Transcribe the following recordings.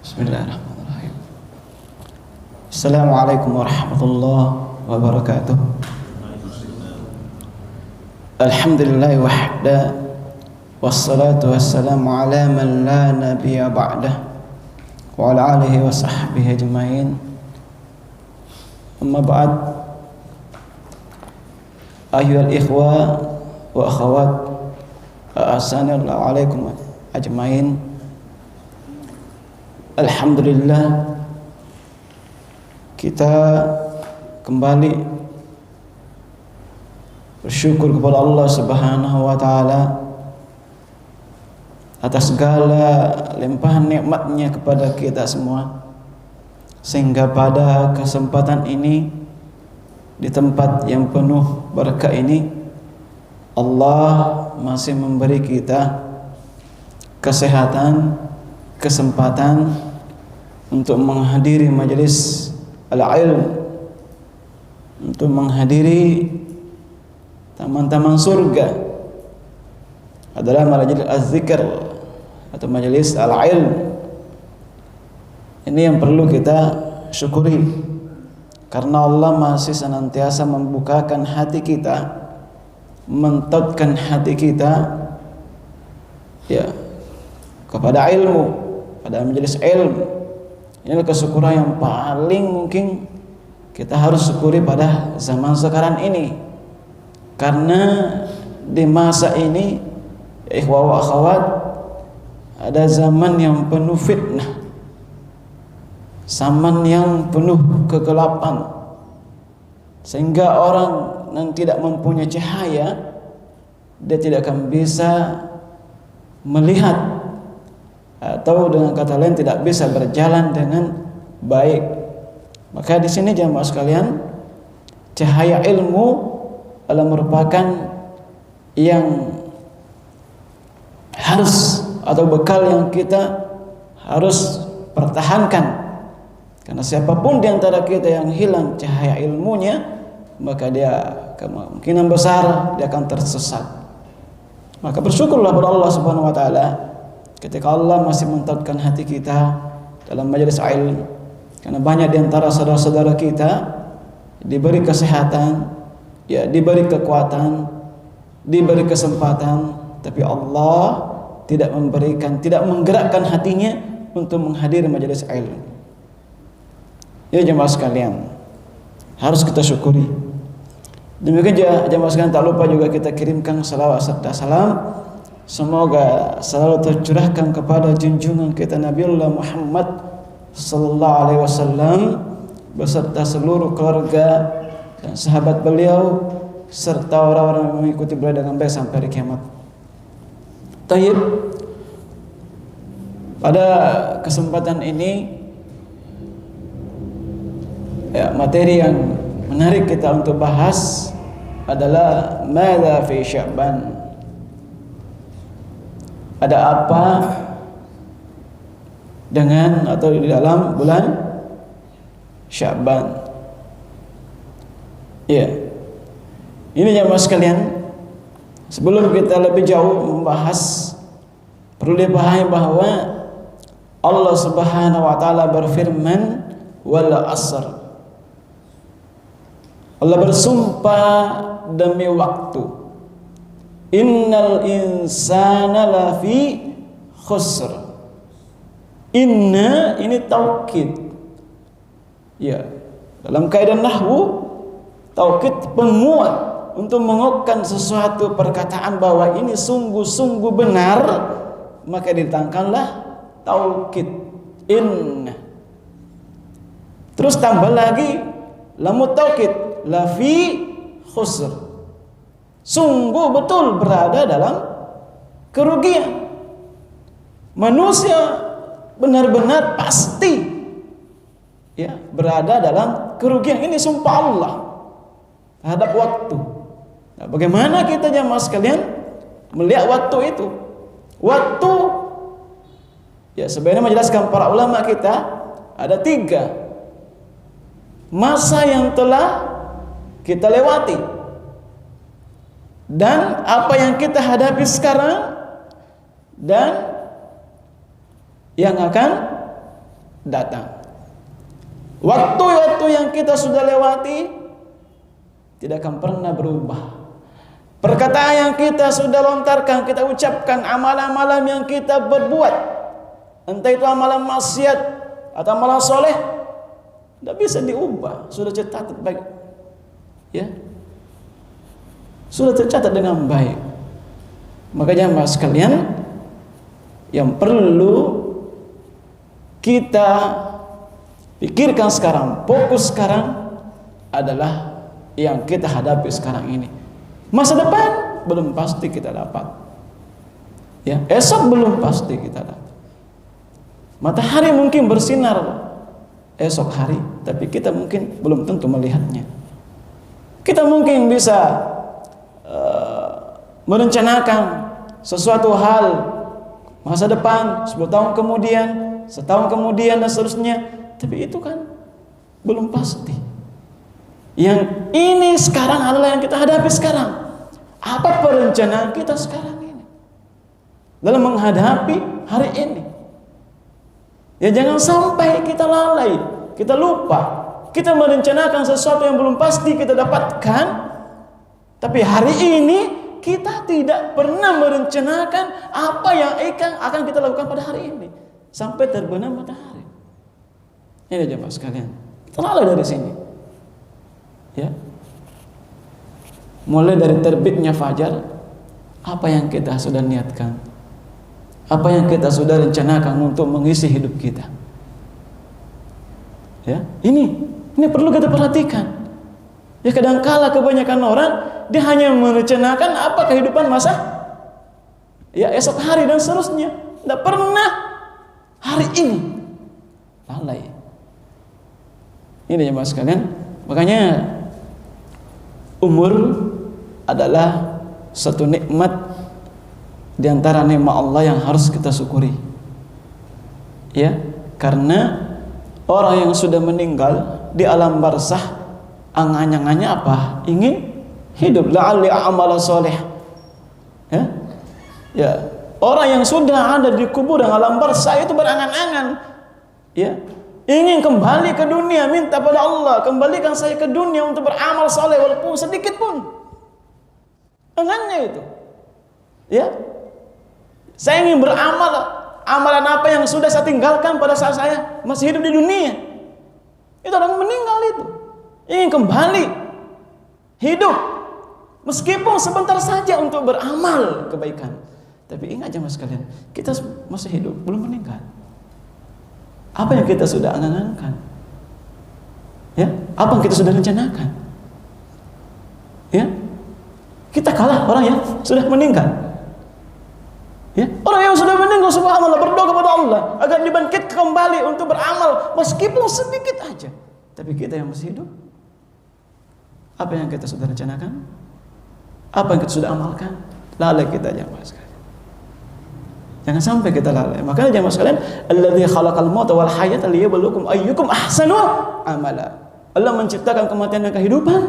Bismillahirrahmanirrahim. Assalamualaikum warahmatullahi wabarakatuh. Alhamdulillahi wahda, wassalatu wassalamu ala man la nabiyya ba'dah, wa ala alihi wa sahbihi ajma'in. Amma ba'd. Ayyuhal ikhwa wa akhawat, assalamualaikum ajma'in. Alhamdulillah, kita kembali bersyukur kepada Allah Subhanahu wa taala atas segala limpahan nikmatnya kepada kita semua, sehingga pada kesempatan ini, di tempat yang penuh berkah ini, Allah masih memberi kita kesehatan, kesempatan untuk menghadiri majelis al-ilm, untuk menghadiri taman-taman surga adalah majelis az-zikr atau majelis al-ilm. Ini yang perlu kita syukuri, karena Allah masih senantiasa membukakan hati kita, mentotkan hati kita ya kepada ilmu, pada majelis ilmu. Inilah kesyukuran yang paling mungkin kita harus syukuri pada zaman sekarang ini, karena di masa ini ya ikhwah wa akhwat, ada zaman yang penuh fitnah, zaman yang penuh kegelapan, sehingga orang yang tidak mempunyai cahaya, dia tidak akan bisa melihat, atau dengan kata lain tidak bisa berjalan dengan baik. Maka di sini jamaah sekalian, cahaya ilmu adalah merupakan yang harus atau bekal yang kita harus pertahankan. Karena siapapun di antara kita yang hilang cahaya ilmunya, maka dia kemungkinan besar dia akan tersesat. Maka bersyukurlah kepada Allah Subhanahu wa taala ketika Allah masih mentotkan hati kita dalam majelis ilmu, karena banyak di antara saudara-saudara kita diberi kesehatan, ya diberi kekuatan, diberi kesempatan, tapi Allah tidak memberikan, tidak menggerakkan hatinya untuk menghadiri majelis ilmu. Ya jemaah sekalian, harus kita syukuri. Demikian jemaah sekalian, tak lupa juga kita kirimkan salawat serta salam, semoga selalu tercurahkan kepada junjungan kita Nabiullah Muhammad sallallahu alaihi wasallam beserta seluruh keluarga dan sahabat beliau, serta orang-orang yang mengikuti beliau dengan baik sampai hari kiamat. Tayyib, pada kesempatan ini ya, materi yang menarik kita untuk bahas adalah madza fi Sya'ban. Ada apa dengan atau di dalam bulan Sya'ban? Ya, ini jemaah sekalian, sebelum kita lebih jauh membahas, perlu dipahami bahwa Allah Subhanahu wa taala berfirman, wal asr. Allah bersumpah demi waktu. Innal insana lafi khusr. Inna ini taukid. Ya, dalam kaidah nahwu, taukid penguat untuk menguatkan sesuatu perkataan bahwa ini sungguh-sungguh benar, maka ditambahkanlah taukid inna. Terus tambah lagi lamut taukid lafi khusr. Sungguh betul berada dalam kerugian. Manusia benar-benar pasti ya berada dalam kerugian. Ini sumpah Allah terhadap waktu. Nah, bagaimana kita jamaah sekalian melihat waktu itu? Waktu ya sebenarnya menjelaskan para ulama kita ada 3 masa yang telah kita lewati dan apa yang kita hadapi sekarang dan yang akan datang. Waktu-waktu yang kita sudah lewati tidak akan pernah berubah. Perkataan yang kita sudah lontarkan, kita ucapkan, amalan-amalan yang kita berbuat, entah itu amalan maksiat atau amalan soleh, tidak bisa diubah. Sudah tercatat baik, ya, sudah tercatat dengan baik. Makanya jemaah sekalian, yang perlu kita pikirkan sekarang, fokus sekarang adalah yang kita hadapi sekarang ini. Masa depan belum pasti kita dapat, ya, esok belum pasti kita dapat. Matahari mungkin bersinar esok hari, tapi kita mungkin belum tentu melihatnya. Kita mungkin bisa merencanakan sesuatu hal masa depan 10 tahun kemudian, setahun kemudian dan seterusnya, tapi itu kan belum pasti. Yang ini sekarang adalah yang kita hadapi sekarang. Apa perencanaan kita sekarang ini dalam menghadapi hari ini? Ya, jangan sampai kita lalai, kita lupa, kita merencanakan sesuatu yang belum pasti kita dapatkan, tapi hari ini kita tidak pernah merencanakan apa yang akan kita lakukan pada hari ini sampai terbenam matahari. Ini jemaah sekalian, kita lalai dari sini, ya. Mulai dari terbitnya fajar, apa yang kita sudah niatkan, apa yang kita sudah rencanakan untuk mengisi hidup kita, ya, ini perlu kita perhatikan. Ya, kadangkala kebanyakan orang dia hanya merencanakan apa kehidupan masa, ya, esok hari dan seterusnya, tidak pernah hari ini. Lalai. Ini jemaah sekalian, makanya umur adalah satu nikmat di antara nikmat Allah yang harus kita syukuri. Ya, karena orang yang sudah meninggal di alam barzah, angan-angannya apa? Ingin hidup, la'alli a'mala soleh. Ya, ya, orang yang sudah ada di kuburan alam barzah itu berangan-angan, ya, ingin kembali ke dunia, minta pada Allah, kembalikan saya ke dunia untuk beramal soleh walaupun sedikit pun. Enggaknya itu, ya, saya ingin beramal amalan apa yang sudah saya tinggalkan pada saat saya masih hidup di dunia. Itu orang meninggal itu ingin kembali hidup meskipun sebentar saja untuk beramal kebaikan. Tapi ingat jemaah sekalian, kita masih hidup, belum meninggal. Apa yang kita sudah angan-angankan, ya, apa yang kita sudah rencanakan, ya, kita kalah orang yang sudah meninggal, ya, orang yang sudah meninggal, subhanallah, berdoa kepada Allah agar dibangkitkan kembali untuk beramal meskipun sedikit aja. Tapi kita yang masih hidup, apa yang kita sudah rencanakan, apa yang kita sudah amalkan, lalai kita jemaah sekalian. Jangan sampai kita lalai. Makanya jemaah sekalian, alladzi khalaqal mauta wal hayata liyabluwakum ayyukum ahsanu amala. Allah menciptakan kematian dan kehidupan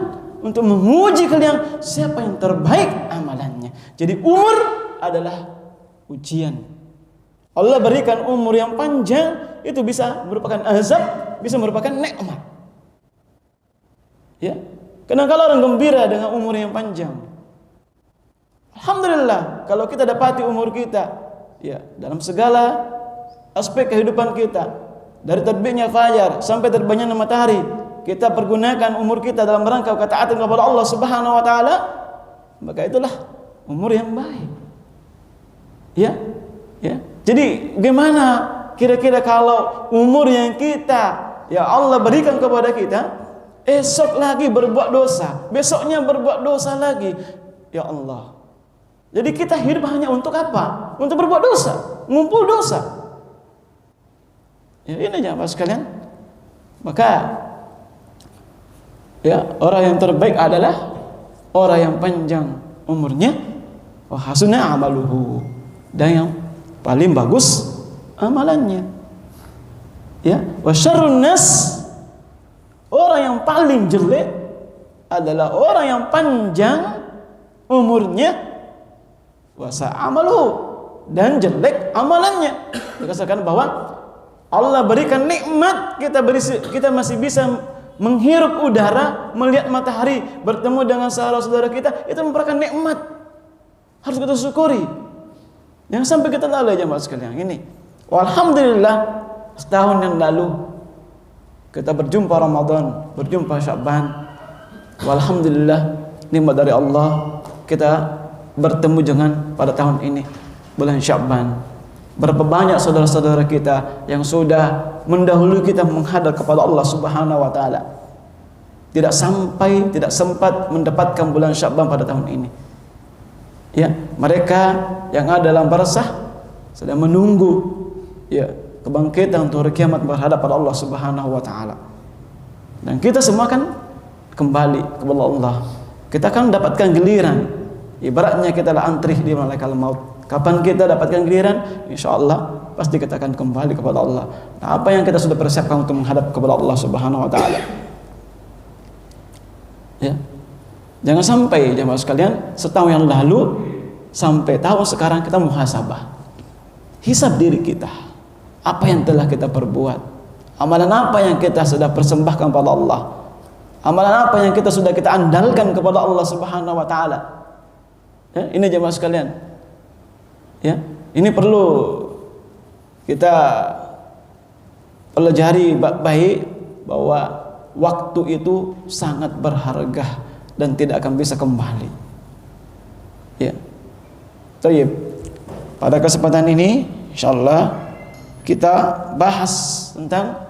untuk menguji kalian siapa yang terbaik amalannya. Jadi umur adalah ujian. Allah berikan umur yang panjang, itu bisa merupakan azab, bisa merupakan nikmat. Ya, kadang-kadang orang gembira dengan umur yang panjang. Alhamdulillah kalau kita dapati umur kita, ya, dalam segala aspek kehidupan kita, dari terbitnya fajar sampai terbenamnya matahari, kita pergunakan umur kita dalam rangka ketaatan kepada Allah Subhanahu wa taala, maka itulah umur yang baik. Ya, ya. Jadi gimana kira-kira kalau umur yang kita, ya, Allah berikan kepada kita, esok lagi berbuat dosa, besoknya berbuat dosa lagi, ya Allah. Jadi kita hidup hanya untuk apa? Untuk berbuat dosa, ngumpul dosa. Ya, ini jemaah sekalian. Maka, ya, orang yang terbaik adalah orang yang panjang umurnya, wa hasuna amaluhu, dan yang paling bagus amalannya. Ya, wa syarrun nas, orang yang paling jelek adalah orang yang panjang umurnya, wa sa'amaluhu, dan jelek amalannya. Dikatakan bahwa Allah berikan nikmat, kita masih bisa menghirup udara, melihat matahari, bertemu dengan saudara-saudara kita, itu merupakan nikmat. Harus kita syukuri. Jangan sampai kita lalai jemaah sekalian ini. Alhamdulillah setahun yang lalu kita berjumpa Ramadan, berjumpa Sya'ban. Alhamdulillah nikmat dari Allah kita bertemu dengan pada tahun ini bulan Sya'ban. Berapa banyak saudara-saudara kita yang sudah mendahului kita menghadap kepada Allah Subhanahu wa taala. Tidak sempat mendapatkan bulan Sya'ban pada tahun ini. Ya, mereka yang ada dalam barzakh sedang menunggu ya kebangkitan untuk hari kiamat berhadap pada Allah Subhanahu wa taala. Dan kita semua kan kembali kepada Allah. Kita akan dapatkan giliran. Ibaratnya kita lah antri di malaikat maut. Kapan kita dapatkan giliran? Insyaallah pasti kita akan kembali kepada Allah. Nah, apa yang kita sudah persiapkan untuk menghadap kepada Allah Subhanahu wa taala? Ya. Jangan sampai jemaah sekalian setahun yang lalu sampai tahun sekarang kita muhasabah. Hisab diri kita. Apa yang telah kita perbuat? Amalan apa yang kita sudah persembahkan kepada Allah? Amalan apa yang kita sudah kita andalkan kepada Allah Subhanahu wa taala? Ya, ini jemaah sekalian. Ya, ini perlu kita pelajari baik bahwa waktu itu sangat berharga dan tidak akan bisa kembali. Ya. Baik. Pada kesempatan ini insyaallah kita bahas tentang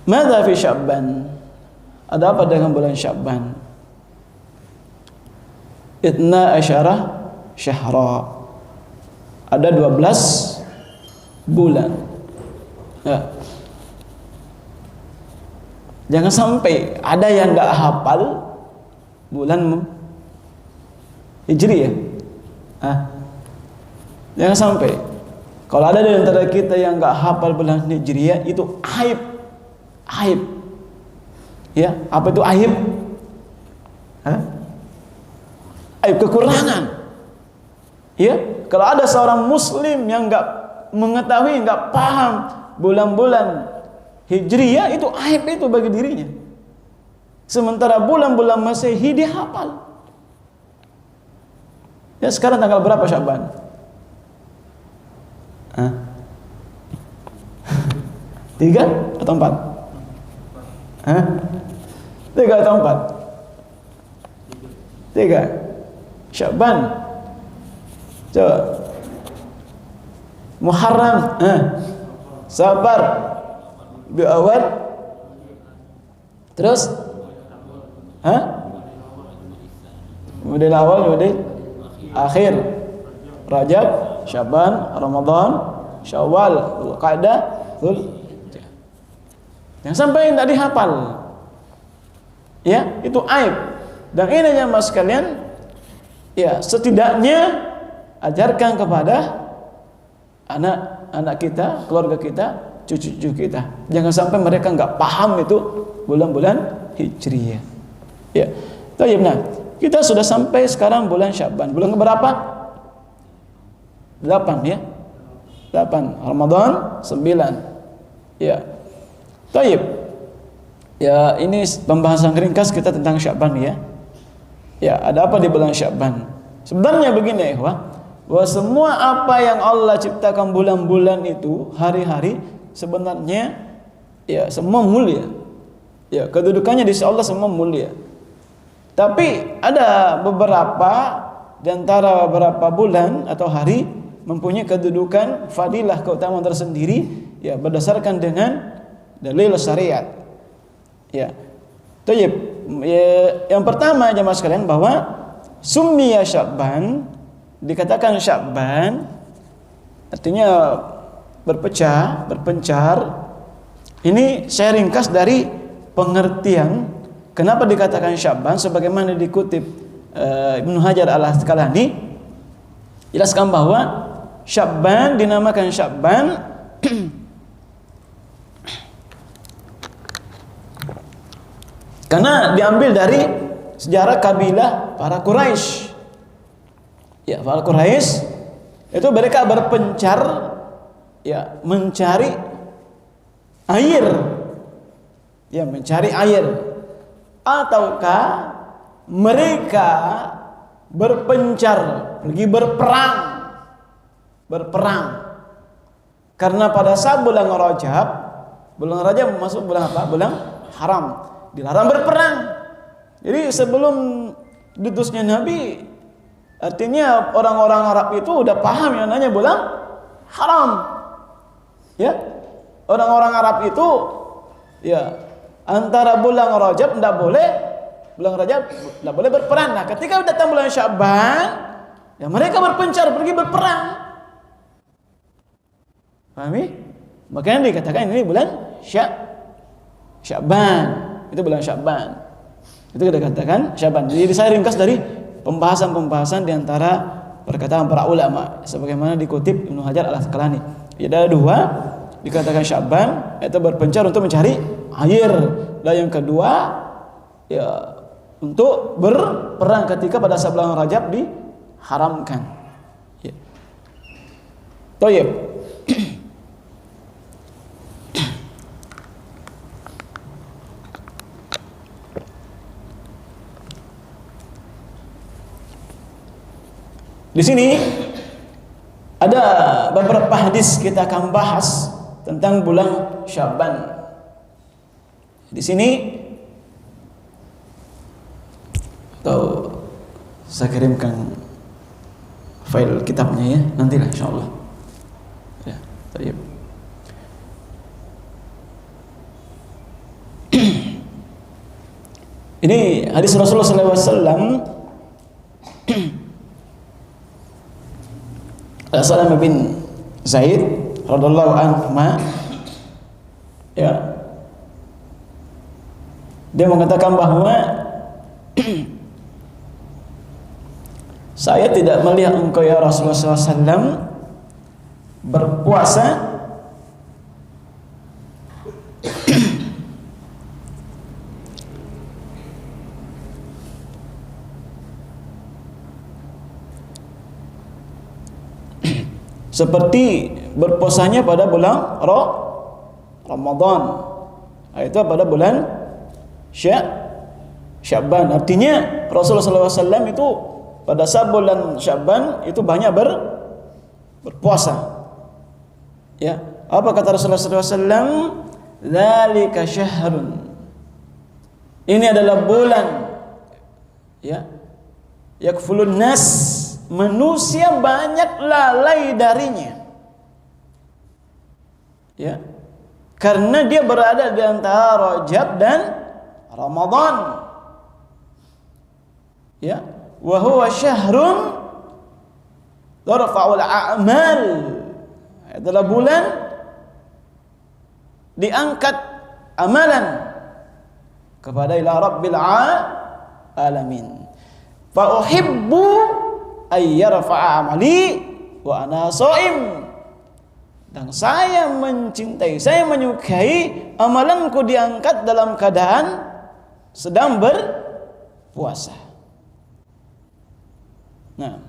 madza fi Sya'ban. Ada apa dengan bulan Sya'ban? Itna asyara syahra. Ada 12 bulan. Ya. Jangan sampai ada yang enggak hafal bulan Hijriah. Jangan sampai. Kalau ada di antara kita yang enggak hafal bulan Hijriah itu aib. Aib. Ya, apa itu aib? Aib kekurangan. Ya, kalau ada seorang muslim yang enggak mengetahui, enggak paham bulan-bulan Hijriah, itu aib itu bagi dirinya. Sementara bulan-bulan Masehi dia hafal. Ya, sekarang tanggal berapa Sya'ban? 3 atau 4? 3 atau 4? 3 Sya'ban. Coba. Muharram, Safar, Rabiul Awal, terus kemudian awal, kemudian akhir, Rajab, Sya'ban, Ramadan, Syawal, Dzulqa'dah, Dzulhijjah. Yang sampai tidak dihafal, ya itu aib. Dan ini jemaah sekalian, ya setidaknya ajarkan kepada anak-anak kita, keluarga kita, cucu-cucu kita. Jangan sampai mereka enggak paham itu bulan-bulan Hijriah. Ya. Baik, nah, kita sudah sampai sekarang bulan Sya'ban. Bulan keberapa? 8 ya. 8. Ramadan 9. Ya. Baik. Ya, ini pembahasan ringkas kita tentang Sya'ban ya. Ya, ada apa di bulan Sya'ban? Sebenarnya begini ya, bahwa semua apa yang Allah ciptakan bulan-bulan itu, hari-hari sebenarnya ya semua mulia. Ya, kedudukannya di sisi Allah semua mulia. Tapi ada beberapa di antara beberapa bulan atau hari mempunyai kedudukan fadilah keutamaan tersendiri ya berdasarkan dengan dalil syariat. Ya. Baik. Ya, yang pertama jemaah sekalian bahwa summiya Sya'ban, dikatakan Sya'ban artinya berpecah, berpencar. Ini saya ringkas dari pengertian kenapa dikatakan Sya'ban sebagaimana dikutip Ibnu Hajar Al-Asqalani. Jelaskan bahwa Sya'ban dinamakan Sya'ban karena diambil dari sejarah kabilah para Quraisy. Ya, para Quraisy Itu mereka berpencar, ya, mencari air, ya, mencari air, ataukah mereka berpencar pergi berperang. Karena pada saat bulan Rajab masuk bulan apa? Bulan haram, dilarang berperang. Jadi sebelum diutusnya Nabi, artinya orang-orang Arab itu udah paham yang namanya bulan haram. Ya, orang-orang Arab itu, ya, antara bulan Rajab tidak boleh berperang. Nah, ketika datang bulan Sya'ban, ya mereka berpencar pergi berperang. Pahami? Makanya dikatakan ini bulan Sya'ban. Itu bulan Sya'ban. Itu kita katakan Sya'ban. Jadi saya ringkas dari pembahasan di antara perkataan para ulama sebagaimana dikutip Ibnu Hajar Al-Asqalani. Ada dua, dikatakan Sya'ban itu berpencar untuk mencari air, dan yang kedua, ya, untuk berperang ketika pada saat bulan Rajab diharamkan. Ya. Toyib. Di sini ada beberapa hadis kita akan bahas tentang bulan Sya'ban. Di sini atau saya kirimkan file kitabnya, ya, nantilah insyaallah. Ya, baik. Ini hadis Rasulullah SAW. Salam bin Zaid radhiyallahu anhu, ya, dia mengatakan bahwa saya tidak melihat engkau ya Rasulullah SAW berpuasa seperti berpuasanya pada bulan Ramadan, itu pada bulan Sya'ban. Artinya Rasulullah SAW itu pada saat bulan Sya'ban itu banyak berpuasa. Ya, apa kata Rasulullah SAW? Dzalika syahrun. Ini adalah bulan, ya, yakfulun nas, manusia banyak lalai darinya, ya, karena dia berada di antara Rajab dan Ramadan, ya, wa huwa syahrun tarfa'ul a'mal, adalah bulan diangkat amalan kepada ila rabbil alamin. Fa uhibbu ayyarfa'a amali wa ana shaim, dan saya mencintai, saya menyukai amalanku diangkat dalam keadaan sedang berpuasa. Nah,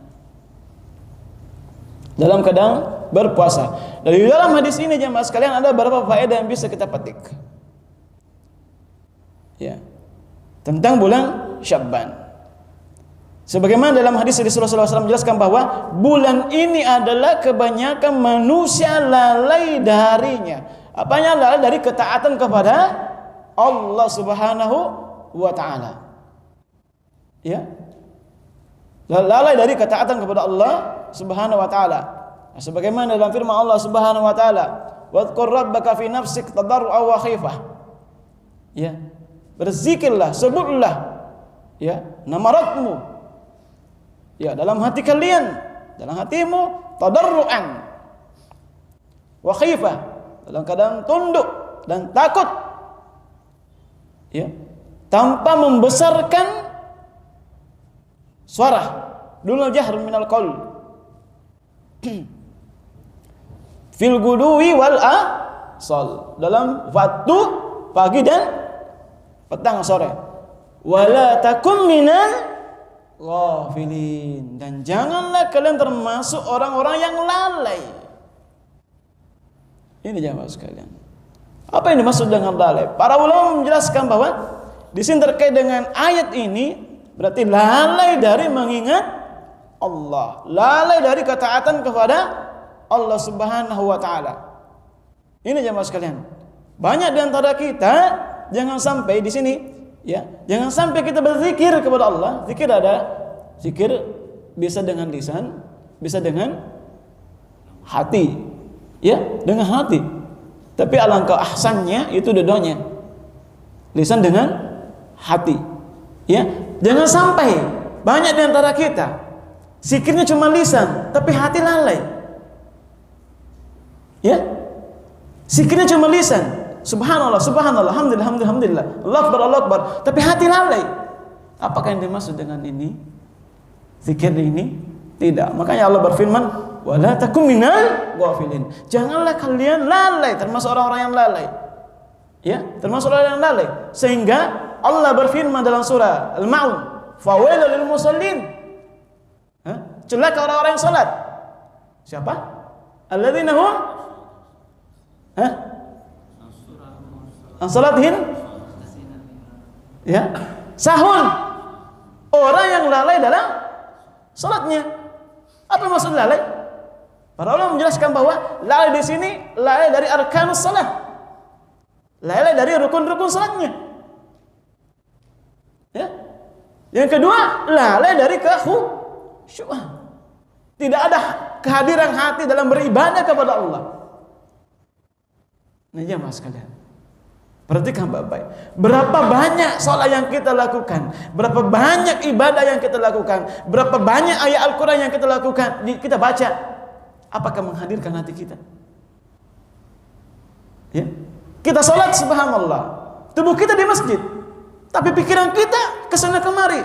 dalam keadaan berpuasa. Dari dalam hadis ini jemaah sekalian ada beberapa faedah yang bisa kita petik, ya, tentang bulan Sya'ban. Sebagaimana dalam hadis Rasulullah SAW menjelaskan bahwa bulan ini adalah kebanyakan manusia lalai darinya. Apanya? Lalai dari ketaatan kepada Allah Subhanahu wa Ta'ala. Ya, lalai dari ketaatan kepada Allah Subhanahu wa Ta'ala. Sebagaimana dalam firman Allah Subhanahu wa Ta'ala, "Wadhkur rabbaka fi nafsik tadarru'a wa khifah." Ya, berzikirlah, sebutlah, ya, nama Rabbmu, ya, dalam hati kalian, dalam hatimu, tadarru'an wa khifah, dalam keadaan tunduk dan takut, ya, tanpa membesarkan suara, dunal jahr minal qaul, fil guduwi wal asal, dalam waktu pagi dan petang sore, wala takum minal ghafilin, dan janganlah kalian termasuk orang-orang yang lalai. Ini jamaah sekalian. Apa yang dimaksud dengan lalai? Para ulama menjelaskan bahwa di sini terkait dengan ayat ini berarti lalai dari mengingat Allah, lalai dari ketaatan kepada Allah Subhanahu wa taala. Ini jamaah sekalian. Banyak di antara kita jangan sampai di sini ya, jangan sampai kita berzikir kepada Allah. Zikir ada zikir bisa dengan lisan, bisa dengan hati. Ya, dengan hati. Tapi alangkah ahsannya itu dua-duanya. Lisan dengan hati. Ya, jangan sampai banyak di antara kita zikirnya cuma lisan, tapi hati lalai. Ya. Zikirnya cuma lisan. Subhanallah, subhanallah, alhamdulillah, alhamdulillah, Allahu akbar, Allahu akbar, tapi hati lalai. Apakah yang dimaksud dengan ini? Zikir ini? Tidak. Makanya Allah berfirman, wala takum minal ghafilin. Janganlah kalian lalai, termasuk orang-orang yang lalai. Ya, termasuk orang yang lalai. Sehingga Allah berfirman dalam surah Al-Ma'un, fawailul lil musallin. Celaka orang-orang yang salat. Siapa? Alladzina hum salatihim ya sahun. Orang yang lalai dalam salatnya. Apa maksud lalai? Para ulama menjelaskan bahwa lalai di sini lalai dari arkanus salat, lalai dari rukun-rukun salatnya. Ya. Yang kedua, lalai dari kekhusyuan. Tidak ada kehadiran hati dalam beribadah kepada Allah. Nah, jemaah sekalian, perhatikan baik-baik. Berapa banyak sholat yang kita lakukan, berapa banyak ibadah yang kita lakukan, berapa banyak ayat Al-Quran yang kita lakukan, kita baca. Apakah menghadirkan hati kita? Ya, kita sholat subhanallah, tubuh kita di masjid, tapi pikiran kita kesana kemari.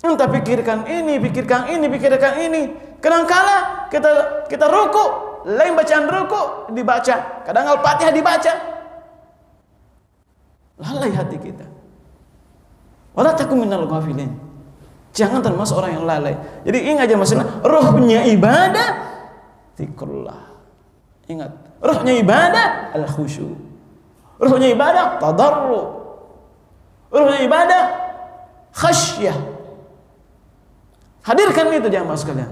Entah pikirkan ini, pikirkan ini, pikirkan ini. Kadangkala kita ruku, lain bacaan ruku dibaca, kadang Al-Fatihah dibaca. Lalai hati kita. Wala takum minal ghafilin. Jangan termasuk orang yang lalai. Jadi ingat aja maksudnya, rohnya ibadah zikrullah. Ingat, rohnya ibadah al-khusyu. Rohnya ibadah tadarru. Rohnya ibadah khasyah. Hadirkan itu jamaah sekalian.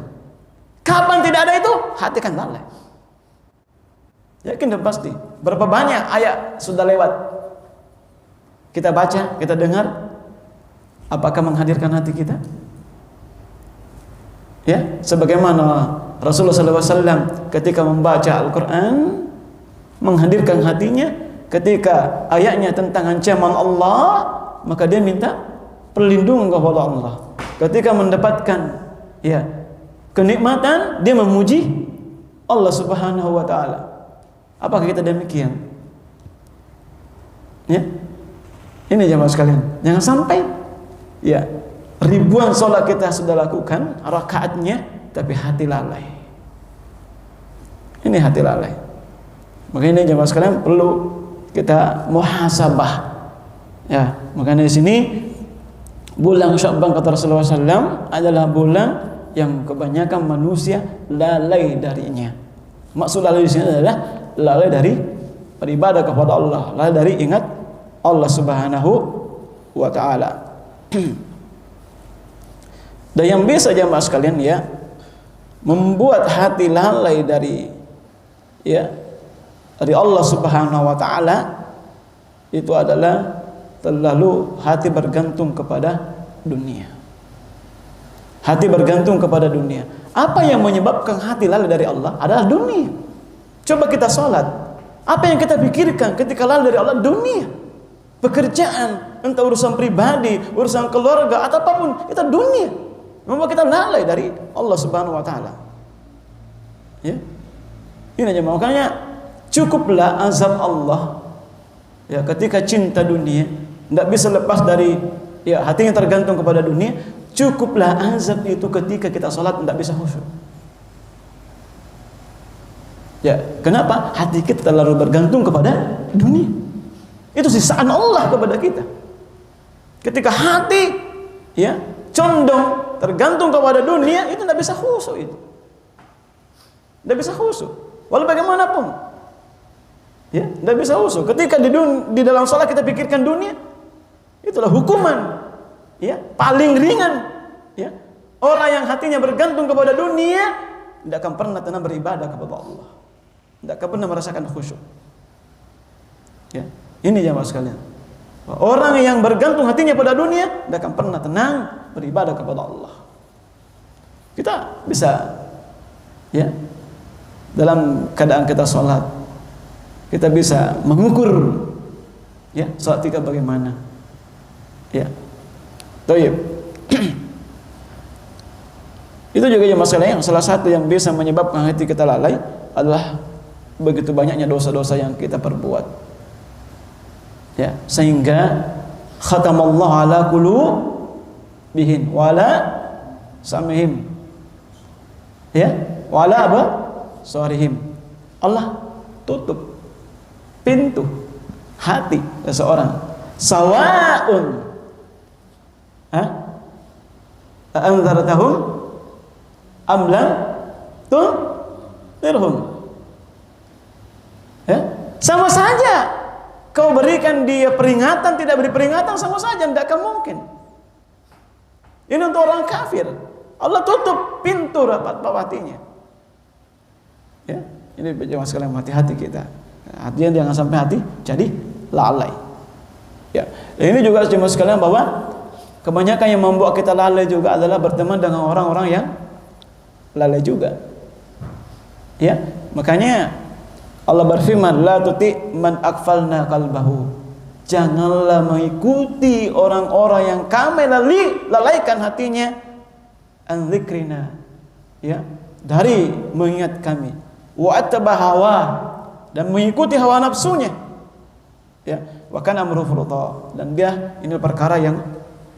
Kapan tidak ada itu, hati kan lalai. Yakin dan pasti. Berapa banyak ayat sudah lewat, kita baca, kita dengar, apakah menghadirkan hati kita? Ya, sebagaimana Rasulullah SAW ketika membaca Al-Quran menghadirkan hatinya, ketika ayatnya tentang ancaman Allah, maka dia minta perlindungan kepada Allah. Ketika mendapatkan ya kenikmatan, dia memuji Allah Subhanahu wa taala. Apakah kita demikian? Ya. Ini jemaah sekalian, jangan sampai ya ribuan sholat kita sudah lakukan rakaatnya, tapi hati lalai. Ini hati lalai. Makanya jemaah sekalian perlu kita muhasabah. Ya, makanya di sini bulan Sya'ban kata Rasulullah SAW adalah bulan yang kebanyakan manusia lalai darinya. Maksud lalai di sini adalah lalai dari beribadah kepada Allah, lalai dari ingat Allah Subhanahu wa taala. Dan yang bisa jemaah sekalian ya membuat hati lalai dari Allah Subhanahu wa taala itu adalah terlalu hati bergantung kepada dunia. Hati bergantung kepada dunia. Apa yang menyebabkan hati lalai dari Allah adalah dunia. Coba kita sholat, apa yang kita pikirkan ketika lalai dari Allah? Dunia. Pekerjaan, entah urusan pribadi, urusan keluarga, atau apapun, itu dunia. Membuat kita lalai dari Allah Subhanahu wa taala. Ya. Ini aja makanya cukuplah azab Allah. Ya, ketika cinta dunia, tidak bisa lepas dari ya hatinya tergantung kepada dunia. Cukuplah azab itu ketika kita sholat tidak bisa khusyuk. Ya, kenapa? Hati kita terlalu bergantung kepada dunia. Itu sisaan Allah kepada kita. Ketika hati ya condong, tergantung kepada dunia, itu tidak bisa khusyuk itu. Tidak bisa khusyuk. Walau bagaimanapun. Ya, tidak bisa khusyuk. Ketika di dalam salat kita pikirkan dunia, itulah hukuman. Ya, paling ringan. Ya. Orang yang hatinya bergantung kepada dunia tidak akan pernah tenang beribadah kepada Allah. Tidak akan pernah merasakan khusyuk. Ya. Ini jamaah sekalian. Orang yang bergantung hatinya pada dunia tidak akan pernah tenang beribadah kepada Allah. Kita bisa, ya, dalam keadaan kita sholat, kita bisa mengukur, ya, sholat kita bagaimana. Ya, Tayyib. Itu juga ya masalah yang salah satu yang bisa menyebabkan hati kita lalai adalah begitu banyaknya dosa-dosa yang kita perbuat. Ya, sehingga khatamallahu ala qulubihim wala samihim. Ya, wala apa? Suarihim. Allah tutup pintu hati seseorang. Sawaun. Anzartahum am lam tunzirhum. Ya, sama saja. Kau berikan dia peringatan, tidak beri peringatan, sama saja, tidak akan mungkin. Ini untuk orang kafir. Allah tutup pintu rapat hatinya. Ya, ini jangan sekalian hati-hati kita. Hatinya jangan sampai hati jadi lalai. Ya, ini juga cuma sekalian bahwa kebanyakan yang membuat kita lalai juga adalah berteman dengan orang-orang yang lalai juga. Ya, makanya Allah berfirman, la tuti man aghfalna qalbahu. Janganlah mengikuti orang-orang yang kami lalaikan hatinya an dzikrina, ya, dari mengingat kami. Wa attabahawa, dan mengikuti hawa nafsunya. Ya, wa kana amruhu furata, dan dia ini perkara yang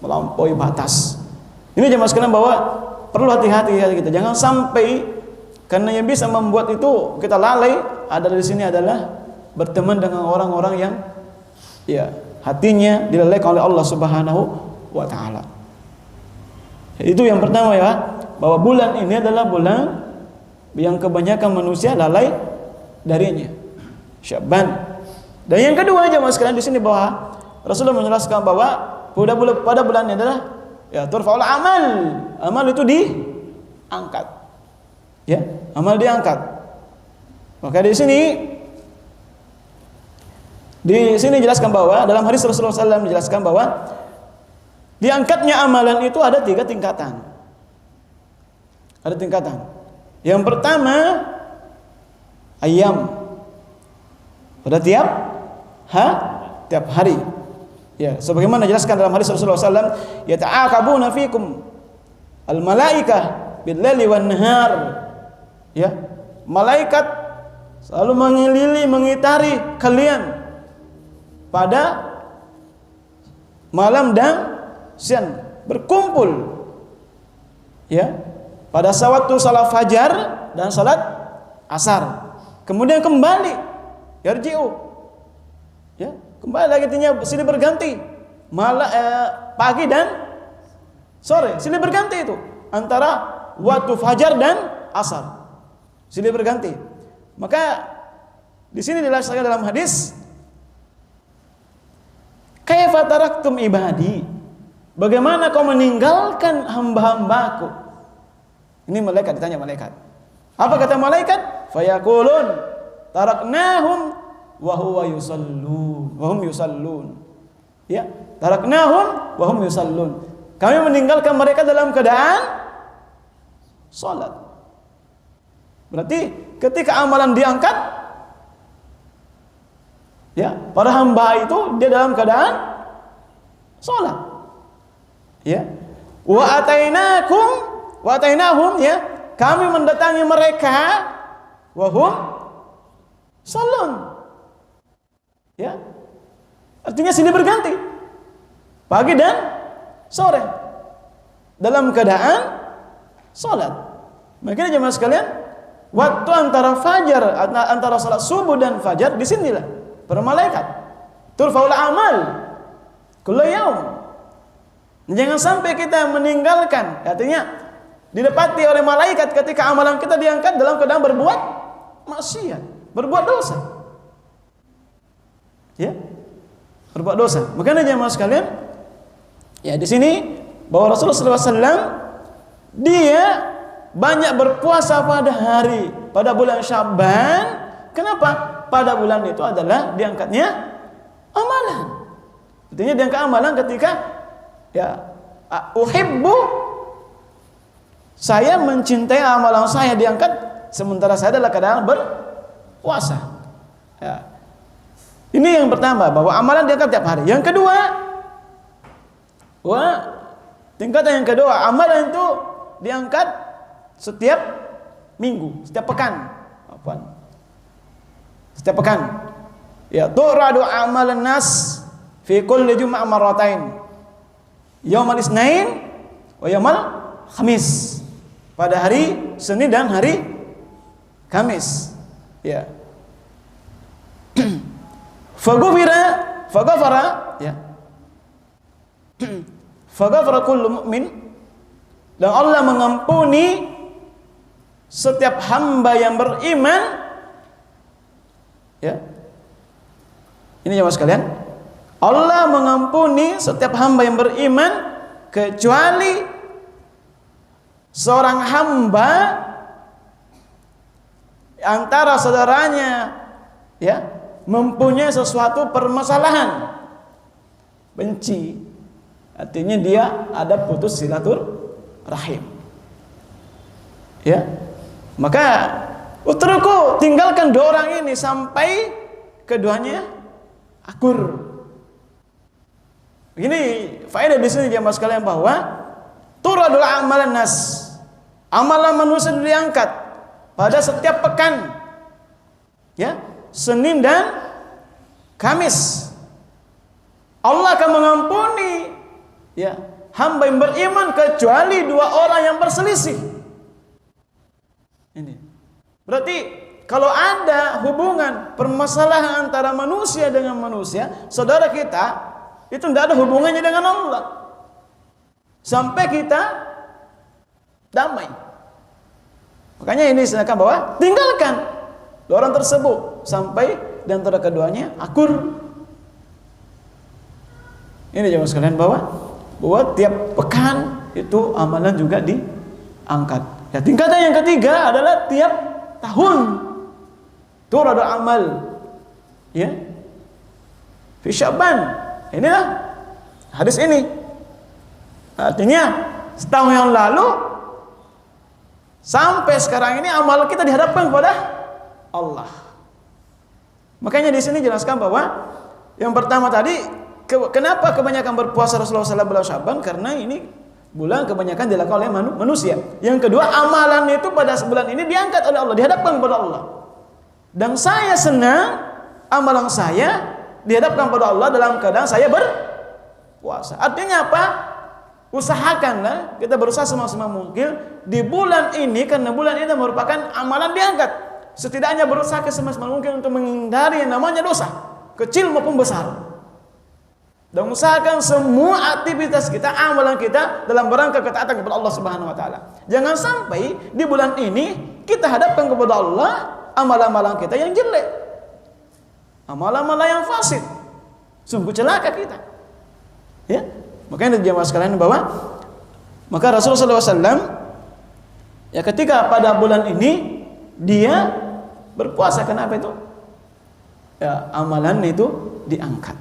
melampaui batas. Ini jemaah sekalian bahwa perlu hati-hati kita, jangan sampai, karena yang bisa membuat itu kita lalai adalah di sini adalah berteman dengan orang-orang yang, ya, hatinya dilalaikan oleh Allah Subhanahu wa taala. Itu yang pertama, ya, bahwa bulan ini adalah bulan yang kebanyakan manusia lalai darinya, Sya'ban. Dan yang kedua jemaah sekalian di sini bahwa Rasulullah menjelaskan bahwa pada bulan ini adalah, ya, turfa'ul amal itu diangkat. Ya, amal diangkat. Maka di sini dijelaskan bahwa dalam hadis Rasulullah SAW dijelaskan bahwa diangkatnya amalan itu ada 3 tingkatan. Ada tingkatan. Yang pertama, ayam, pada tiap hari. Ya, sebagaimana dijelaskan dalam hadis Rasulullah SAW, yata'aqabuna fikum al-malaikah bil-laili wan-nahar. Ya, malaikat selalu mengitari kalian pada malam dan siang, berkumpul, ya, pada waktu salat fajar dan salat asar, kemudian kembali yarji'u, ya, kembali lagi, artinya silih berganti pagi dan sore, silih berganti itu antara waktu fajar dan asar, silih berganti. Maka di sini dijelaskan dalam hadis, kaifa taraktum ibadi, bagaimana kau meninggalkan hamba-hambaku. Ini malaikat ditanya malaikat. Apa kata malaikat? Fayaqulun taraknahum wa huwa yusallun wa hum yusallun. Ya, taraknahum wa hum yusallun. Kami meninggalkan mereka dalam keadaan salat. Berarti ketika amalan diangkat, ya, para hamba itu dia dalam keadaan salat. Ya. Wa atainahum, ya, kami mendatangi mereka wa hum salun. Ya. Artinya silih berganti. Pagi dan sore dalam keadaan salat. Makanya jemaah sekalian, waktu antara fajar, antara salat subuh dan fajar, di sinilah para malaikat turfaul amal kullu yaum. Jangan sampai kita meninggalkan, artinya didapati oleh malaikat ketika amalan kita diangkat dalam keadaan berbuat maksiat, berbuat dosa. Ya, berbuat dosa. Makanya jemaah sekalian, ya di sini bahwa Rasulullah SAW dia banyak berpuasa pada bulan Sya'ban. Kenapa? Pada bulan itu adalah diangkatnya amalan. Artinya diangkat amalan ketika ya uhibbu, saya mencintai amalan saya diangkat sementara saya adalah keadaan berpuasa. Ya. Ini yang pertama, bahwa amalan diangkat tiap hari. Yang kedua, tingkatan yang kedua, amalan itu diangkat setiap minggu, setiap pekan. Setiap pekan. Ya, turadu amalan nas fi kulli jum'ah marratain. Yaumal Isnain wa yaumal Khamis. Pada hari Senin dan hari Kamis. Ya. Faghafara ya. Faghafara kullu mu'min, dan Allah mengampuni setiap hamba yang beriman. Ya. Ini jemaah sekalian, Allah mengampuni setiap hamba yang beriman kecuali seorang hamba antara saudaranya ya mempunyai sesuatu permasalahan, benci, artinya dia ada putus silaturahim. Ya. Maka utruku, tinggalkan dua orang ini sampai keduanya akur. Begini faedah di sini jemaah sekalian, bahwa turadul amalan nas, amalan manusia diangkat pada setiap pekan. Ya, Senin dan Kamis. Allah akan mengampuni ya hamba yang beriman kecuali dua orang yang berselisih. Ini berarti kalau ada hubungan permasalahan antara manusia dengan manusia, saudara kita, itu tidak ada hubungannya dengan Allah sampai kita damai. Makanya ini disanakan bahwa tinggalkan dua orang tersebut sampai di antara keduanya akur. Ini jemaah sekalian, bahwa tiap pekan itu amalan juga diangkat. Ya, tingkatan yang ketiga adalah tiap tahun turadul amal ya fi Sya'ban. Inilah hadis ini. Artinya setahun yang lalu sampai sekarang ini amal kita dihadapkan kepada Allah. Makanya di sini jelaskan bahwa yang pertama tadi, kenapa kebanyakan berpuasa Rasulullah SAW bulan Sya'ban? Karena ini bulan kebanyakan dilakukan oleh manusia. Yang kedua, amalan itu pada sebulan ini diangkat oleh Allah, dihadapkan kepada Allah. Dan saya senang amalan saya dihadapkan kepada Allah dalam keadaan saya berpuasa. Artinya apa? Usahakanlah kita berusaha semaksimal mungkin di bulan ini, karena bulan ini merupakan amalan diangkat. Setidaknya berusaha semaksimal mungkin untuk menghindari yang namanya dosa, kecil maupun besar. Dan usahakan semua aktivitas kita, amalan kita dalam rangka ketaatan kepada Allah Subhanahu wa taala. Jangan sampai di bulan ini kita hadapkan kepada Allah amalan-amalan kita yang jelek, amalan-amalan yang fasid. Sungguh celaka kita. Ya. Makanya jemaah sekalian, bahwa maka Rasulullah SAW ya ketika pada bulan ini dia berpuasa, kenapa itu? Ya, amalan itu diangkat.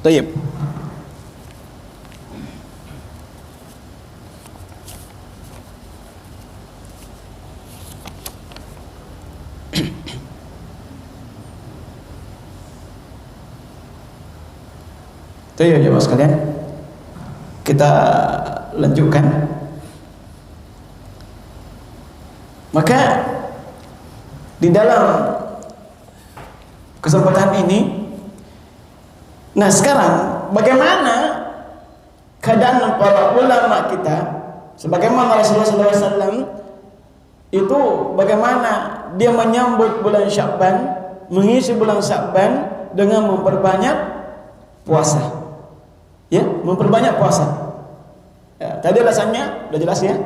Tayyib. Itu ya jemaah sekalian, kita lanjutkan. Maka di dalam kesempatan ini, nah sekarang bagaimana keadaan para ulama kita, sebagaimana Rasulullah SAW itu bagaimana dia menyambut bulan Sya'ban, mengisi bulan Sya'ban dengan memperbanyak puasa. Ya, memperbanyak puasa. Ya, tadi alasannya udah jelas ya.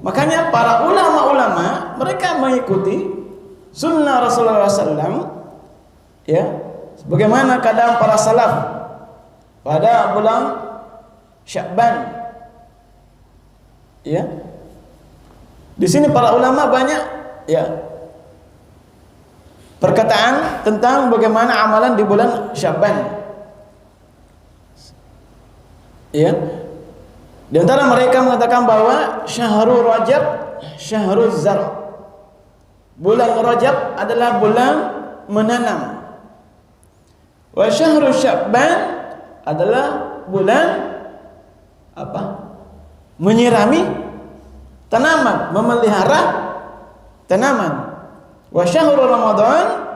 Makanya para ulama-ulama mereka mengikuti sunnah Rasulullah SAW, ya, sebagaimana keadaan para salaf pada bulan Sya'ban. Ya, di sini para ulama banyak ya perkataan tentang bagaimana amalan di bulan Sya'ban. Ya, di antara mereka mengatakan bahwa syahrul Rajab syahrul zar'. Bulan Rajab adalah bulan menanam. Wa syahrul Sya'ban adalah bulan apa? Menyirami tanaman, memelihara tanaman. Wa syahrul Ramadan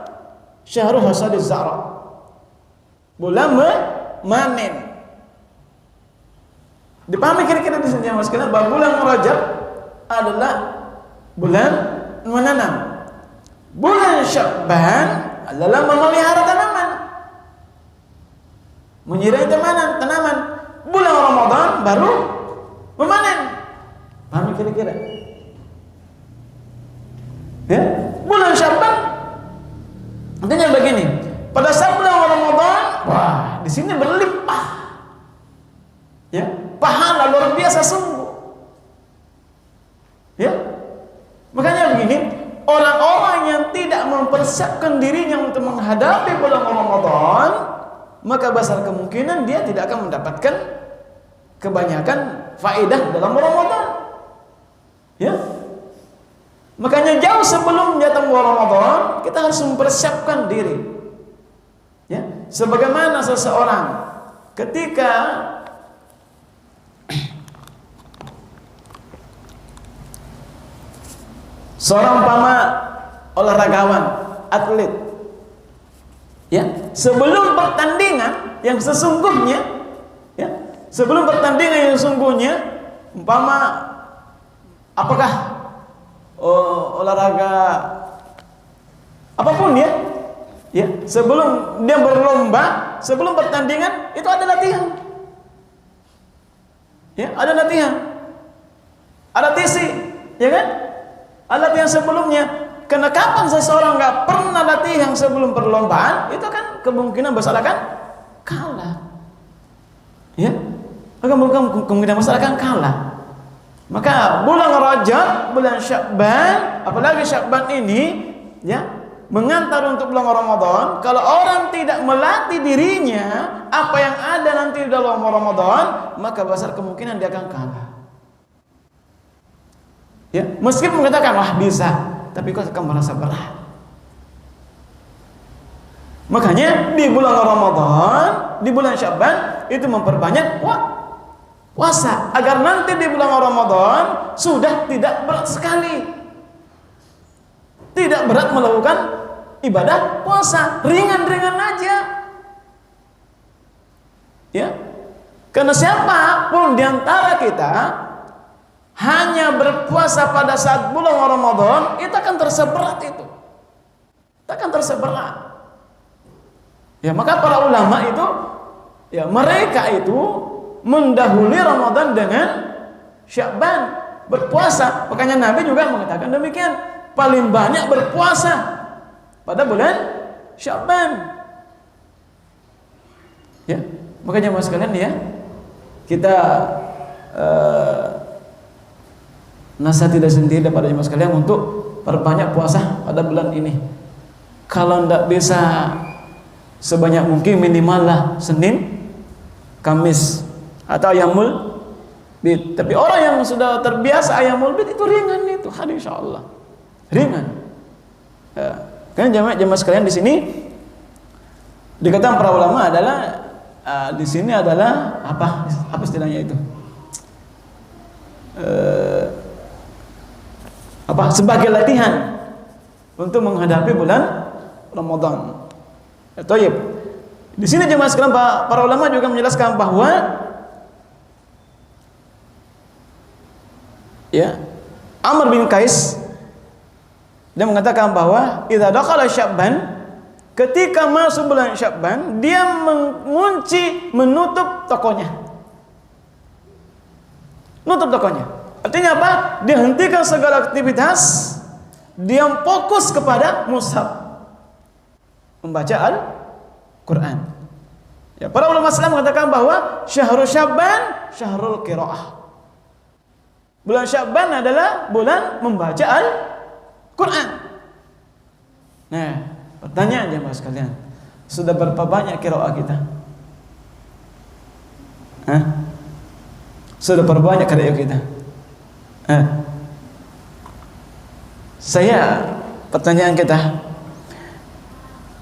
syahrul hasadiz zar'. Bulan memanen. Dipahami kira-kira di sini Mas sekalian bahwa bulan Rajab adalah bulan menanam. Bulan Sya'ban adalah memelihara tanaman, menyirai tanaman. Bulan Ramadan baru memanen. Pahami kira-kira? Ya, bulan Sya'ban artinya begini. Pada saat bulan Ramadan, wah, di sini berlimpah. Ya, pahala luar biasa sungguh. Ya, makanya begini, orang-orang yang tidak mempersiapkan dirinya untuk menghadapi bulan Ramadan, maka besar kemungkinan dia tidak akan mendapatkan kebanyakan faedah dalam Ramadan. Ya, makanya jauh sebelum datang bulan Ramadan, kita harus mempersiapkan diri. Ya, sebagaimana seseorang ketika seorang olahragawan, atlet, ya, sebelum pertandingan yang sesungguhnya, ya, sebelum pertandingan yang sesungguhnya, apakah olahraga apapun ya, sebelum dia berlomba, sebelum pertandingan itu ada latihan, ya, ada latihan, ada tisi, ya kan? Latihan sebelumnya. Karena kapan seseorang nggak pernah latihan sebelum perlombaan, itu kan kemungkinan besar akan kalah. Ya, kemungkinan besar akan kalah. Maka bulan Rajab, bulan Sya'ban, apalagi Sya'ban ini, ya, mengantar untuk bulan Ramadan. Kalau orang tidak melatih dirinya apa yang ada nanti di dalam Ramadan, maka besar kemungkinan dia akan kalah. Ya, meskipun mengatakan wah bisa, tapi kok akan merasa berat. Makanya di bulan Ramadan, di bulan Sya'ban itu memperbanyak puasa agar nanti di bulan Ramadan sudah tidak berat sekali. Tidak berat melakukan ibadah puasa, ringan-ringan aja. Ya. Karena siapapun di antara kita hanya berpuasa pada saat bulan Ramadan, itu akan terasa berat itu. Akan terasa berat. Ya, maka para ulama itu, ya, mereka itu mendahului Ramadan dengan Sya'ban, berpuasa. Makanya Nabi juga mengatakan demikian, paling banyak berpuasa pada bulan Sya'ban. Ya, makanya mas sekalian ya, kita nasihat tidak sendiri daripada jemaah sekalian untuk perbanyak puasa pada bulan ini. Kalau tidak bisa sebanyak mungkin minimallah Senin, Kamis atau Ayyamul Bid. Tapi orang yang sudah terbiasa Ayyamul Bid itu ringan itu, insyaallah ringan. Ya. Kan jemaah sekalian di sini dikatakan para ulama adalah di sini adalah apa istilahnya itu? Sebagai latihan untuk menghadapi bulan Ramadan. Tayyib. Di sini jemaah sekalian para ulama juga menjelaskan bahwa ya, Amr bin Qais, dia mengatakan bahwa idza dakhala Sya'ban, ketika masuk bulan Sya'ban, dia mengunci, menutup tokonya. Nutup tokonya. Artinya apa? Dia hentikan segala aktivitas, dia fokus kepada mushaf, membaca Al-Quran. Ya, para ulama Islam mengatakan bahwa syahrul Sya'ban syahrul qiraah. Bulan Sya'ban adalah bulan membaca Al-Quran. Nah, pertanyaan jemaah sekalian, sudah berapa banyak qiraah kita? Sudah berapa banyak qiraah kita? Pertanyaan kita,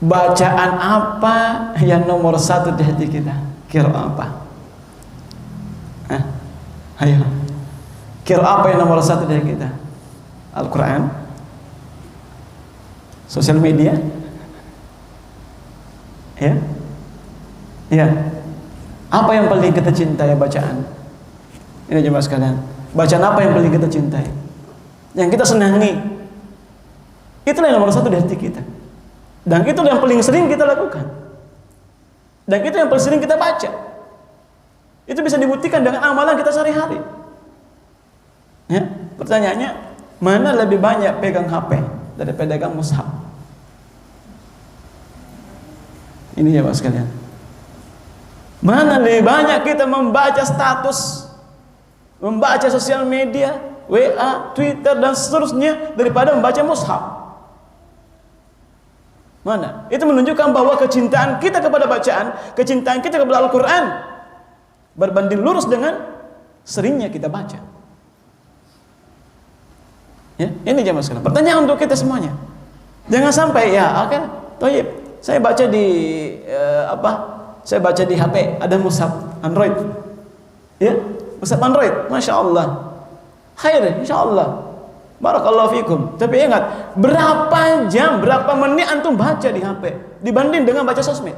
bacaan apa yang nomor satu di hati kita? Qiraah apa? Ayo, qiraah apa yang nomor satu di hati kita? Al-Quran? Sosial media? Ya. Apa yang paling kita cintai bacaan? Ini jemaah sekalian, bacaan apa yang paling kita cintai? Yang kita senangi? Itulah yang nomor satu di hati kita. Dan itu yang paling sering kita lakukan. Dan itu yang paling sering kita baca. Itu bisa dibuktikan dengan amalan kita sehari-hari. Ya, pertanyaannya, mana lebih banyak pegang HP daripada pegang mushaf? Ini ya Pak sekalian. Mana lebih banyak kita membaca status, membaca sosial media, WA, Twitter dan seterusnya daripada membaca mushaf? Mana? Itu menunjukkan bahwa kecintaan kita kepada bacaan, kecintaan kita kepada Al-Quran berbanding lurus dengan seringnya kita baca. Ya, ini jemaah sekalian. Pertanyaan untuk kita semuanya. Jangan sampai toyib, saya baca di saya baca di HP ada mushaf Android. Ya, mushaf Android, Masya Allah. Khair, Insya Allah. Barakallahu fikum. Tapi ingat, berapa jam, berapa menit antum baca di HP dibanding dengan baca sosmed?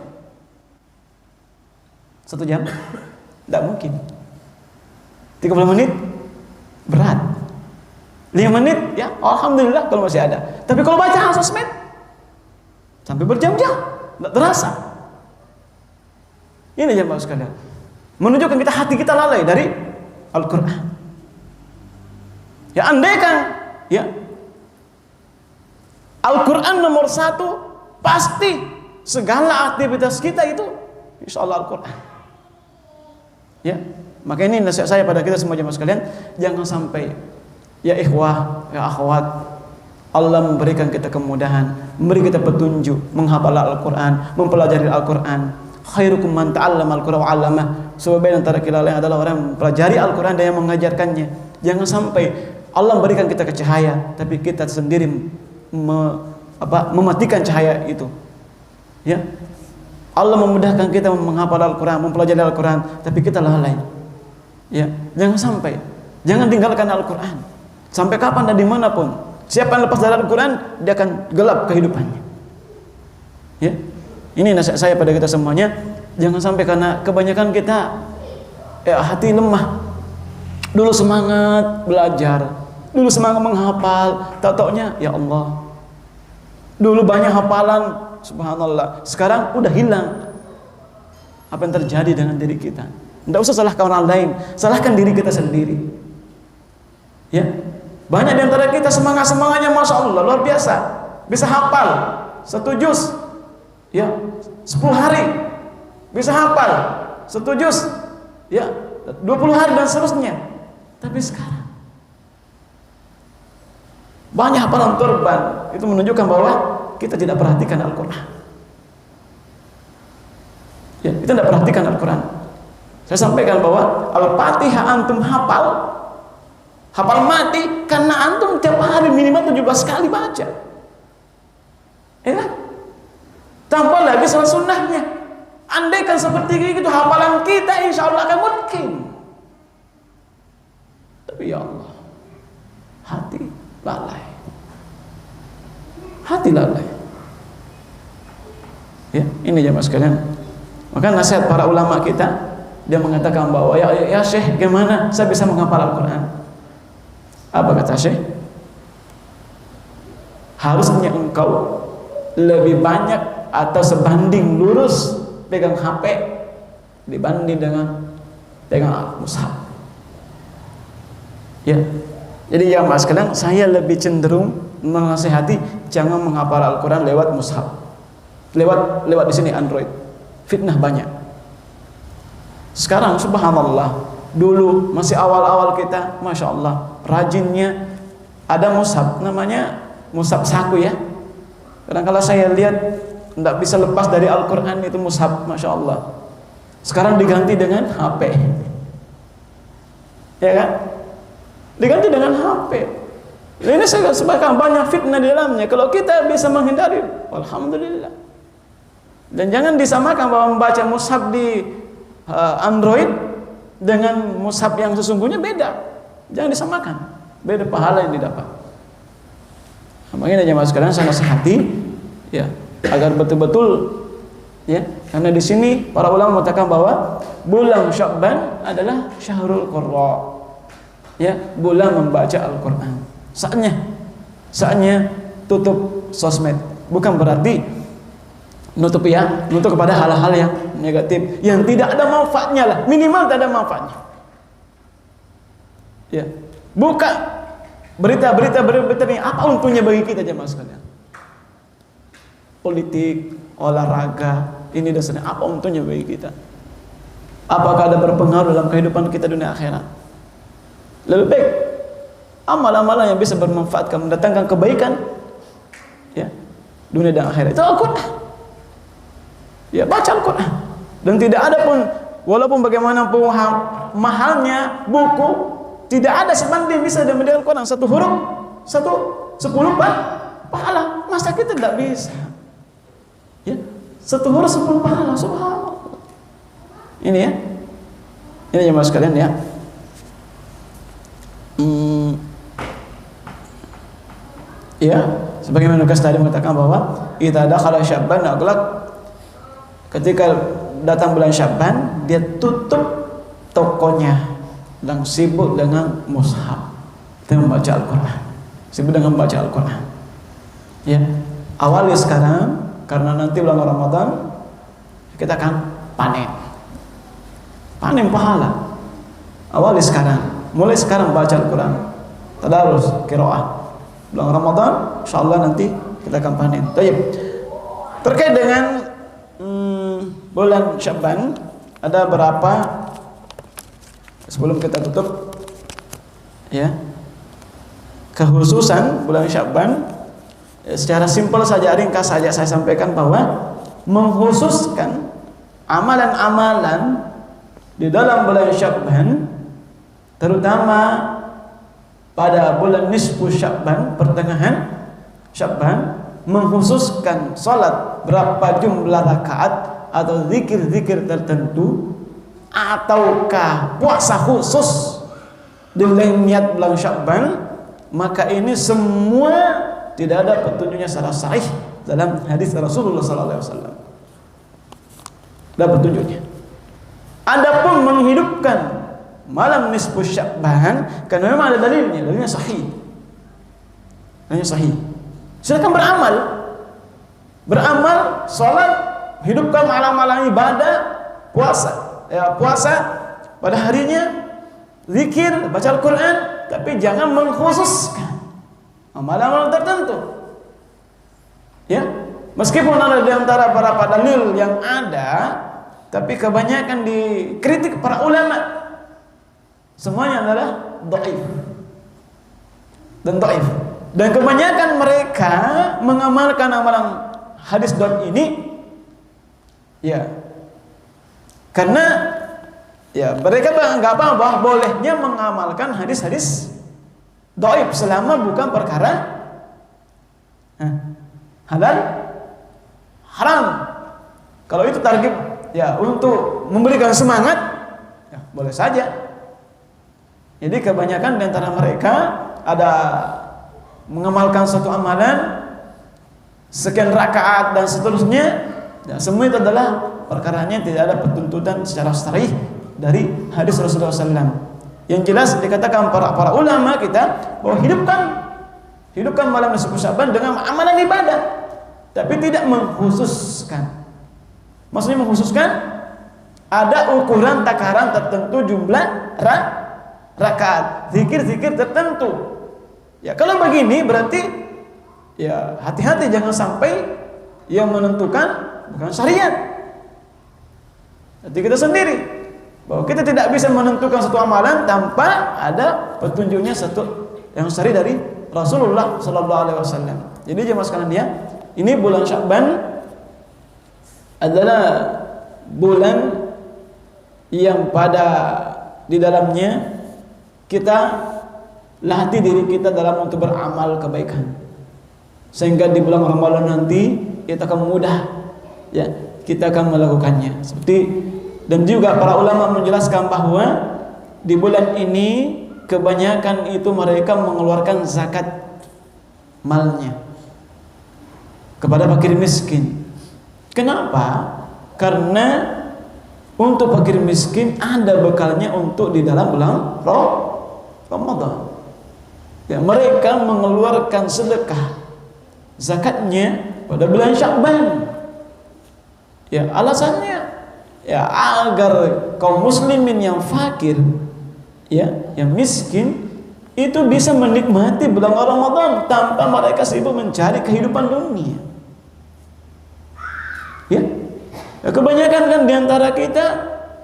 1 jam? Tidak mungkin. 30 menit? Berat. 5 menit? Ya, alhamdulillah kalau masih ada. Tapi kalau baca sosmed sampai berjam-jam, tidak terasa. Ini jemaah sekalian, menunjukkan hati kita lalai dari Al-Quran. Ya, andaikan Al-Quran nomor satu, pasti segala aktivitas kita itu insya Allah Al-Quran. Ya, maka ini nasihat saya pada kita semua jemaah sekalian, jangan sampai ya ikhwah, ya akhwat, Allah memberikan kita kemudahan, memberi kita petunjuk menghafal Al-Quran, mempelajari Al-Quran. Khairukum man ta'allama al-Qur'ana wa 'allamah. Sebaik antara kita lain adalah orang yang mempelajari Al-Quran dan yang mengajarkannya. Jangan sampai Allah memberikan kita cahaya, tapi kita sendiri mematikan cahaya itu. Ya, Allah memudahkan kita menghafal Al-Quran, mempelajari Al-Quran, tapi kita lalai. Ya, jangan sampai, jangan tinggalkan Al-Quran. Sampai kapan dan dimanapun, siapa yang lepas dari Al-Quran, dia akan gelap kehidupannya. Ya, ini nasihat saya pada kita semuanya. Jangan sampai karena kebanyakan kita hati lemah. Dulu semangat belajar, dulu semangat menghafal, tak-taunya ya Allah, dulu banyak hafalan, subhanallah, sekarang udah hilang. Apa yang terjadi dengan diri kita? Tidak usah salahkan orang lain, salahkan diri kita sendiri. Ya, banyak di antara kita semangatnya Masya Allah luar biasa, bisa hafal 1 juz, ya 10 hari, bisa hafal 1 juz, ya 20 hari dan seterusnya. Tapi sekarang banyak hafalan turban, itu menunjukkan bahwa kita tidak perhatikan Al-Quran. Ya, kita tidak perhatikan Al-Quran. Saya sampaikan bahwa Al-Fatihah antum hafal mati karena antum tiap hari minimal 17 kali baca. Ya, tambah lagi salat sunnahnya. Andaikan seperti itu hafalan kita insya Allah akan mungkin. Tapi ya Allah, hati lalai. Hati lalai. Ya, ini jemaah sekalian. Maka nasihat para ulama kita, dia mengatakan bahwa ya Syekh, gimana saya bisa menghafal Al-Quran? Apa kata Syekh? Harusnya engkau lebih banyak atau sebanding lurus pegang HP dibanding dengan pegang mushaf. Ya. Jadi ya mas, kadang saya lebih cenderung menasihati jangan menghafal Al-Quran lewat mushaf, lewat di sini Android. Fitnah banyak. Sekarang subhanallah, dulu masih awal-awal kita, masya Allah, rajinnya ada mushaf, namanya mushaf saku ya. Kadang-kala saya lihat tidak bisa lepas dari Al-Quran itu mushaf, masya Allah. Sekarang diganti dengan HP, ya kan? Diganti dengan HP. Ini sebagian banyak fitnah di dalamnya. Kalau kita bisa menghindari, alhamdulillah. Dan jangan disamakan bahwa membaca mushaf di Android dengan mushaf yang sesungguhnya beda. Jangan disamakan. Beda pahala yang didapat. Makanya jemaah sekalian saya nasihati ya, agar betul-betul ya, karena di sini para ulama mengatakan bahwa bulan Sya'ban adalah syahrul qurra. Ya, bulan membaca Al-Quran. Saatnya tutup sosmed. Bukan berarti nutup kepada hal-hal yang negatif, yang tidak ada manfaatnya lah, minimal tidak ada manfaatnya. Ya, buka berita ini, apa untungnya bagi kita jemaah sekalian? Politik, olahraga, ini dasarnya apa untungnya bagi kita? Apakah ada berpengaruh dalam kehidupan kita dunia akhirat? Lebih baik amal-amalan yang bisa bermanfaat, mendatangkan kebaikan ya, dunia dan akhirat, itu Al-Quran. Ya, baca Al-Quran. Dan tidak ada pun, walaupun bagaimanapun mahalnya buku, tidak ada sebanding bisa dengan Al-Quran. Satu huruf, 10 pahala. Masa kita tidak bisa? Ya, satu huruf 10 pahala. Subhanallah. Ini ya, ini jemaah sekalian ya. Ya, sebagaimana Nukas tadi mengatakan bahwa kita ada kalau Sya'ban aghlaq, ketika datang bulan Sya'ban dia tutup tokonya dan sibuk dengan mushaf dan membaca Al-Quran, sibuk dengan membaca Al-Quran. Ya, awalnya sekarang karena nanti bulan Ramadan kita akan panen pahala. Awalnya sekarang, mulai sekarang baca Al-Quran, tadarus, qiraah. Bulan Ramadan, insyaallah nanti kita akan panen. Baik. Terkait dengan bulan Sya'ban, ada berapa, sebelum kita tutup ya, kekhususan bulan Sya'ban secara simpel saja, ringkas saja saya sampaikan bahwa mengkhususkan amalan-amalan di dalam bulan Sya'ban, terutama pada bulan nisfu Sya'ban, pertengahan Sya'ban, mengkhususkan salat berapa jumlah rakaat atau zikir-zikir tertentu, ataukah puasa khusus dengan niat bulan Sya'ban, maka ini semua tidak ada petunjuknya secara sahih dalam hadis Rasulullah sallallahu alaihi wasallam. Ada petunjuknya. Adapun menghidupkan malam nisfu Sya'ban, karena memang ada dalilnya sahih. Dalilnya sahih. Silakan beramal, salat, hidupkan malam-malam ibadah, puasa. Ya, puasa pada harinya, zikir, baca Al-Quran, tapi jangan mengkhususkan amalan-amalan tertentu. Ya, meskipun ada di antara beberapa dalil yang ada, tapi kebanyakan dikritik para ulama. Semuanya adalah dhaif dan kebanyakan mereka mengamalkan amalan hadis dhaif ini ya, karena ya mereka enggak apa bahwa bolehnya mengamalkan hadis-hadis dhaif selama bukan perkara halal haram. Kalau itu target ya untuk memberikan semangat, ya boleh saja. Jadi kebanyakan di antara mereka ada mengamalkan suatu amalan sekian rakaat dan seterusnya, ya, semua itu adalah perkaranya tidak ada petuntutan secara shar'i dari hadis Rasulullah SAW. Yang jelas dikatakan para ulama kita bahwa hidupkan malam nisfu Sya'ban dengan amalan ibadah, tapi tidak mengkhususkan. Maksudnya mengkhususkan ada ukuran takaran tertentu jumlah rakaat, zikir-zikir tertentu. Ya, kalau begini berarti ya hati-hati, jangan sampai yang menentukan bukan syariat. Jadi kita sendiri bahwa kita tidak bisa menentukan satu amalan tanpa ada petunjuknya satu yang syar'i dari Rasulullah sallallahu alaihi wasallam. Jadi jemaah sekalian ya, ini bulan Sya'ban adalah bulan yang pada di dalamnya kita latih diri kita dalam untuk beramal kebaikan, sehingga di bulan Ramadan nanti kita akan mudah ya, kita akan melakukannya. Dan juga para ulama menjelaskan bahwa di bulan ini kebanyakan itu mereka mengeluarkan zakat malnya kepada fakir miskin. Kenapa? Karena untuk fakir miskin ada bekalnya untuk di dalam bulan Ramadan. Ya, mereka mengeluarkan sedekah zakatnya pada bulan Sya'ban. Ya, alasannya ya agar kaum muslimin yang fakir, ya, yang miskin itu bisa menikmati bulan Ramadan tanpa mereka sibuk mencari kehidupan dunia. Ya, kebanyakan kan diantara kita,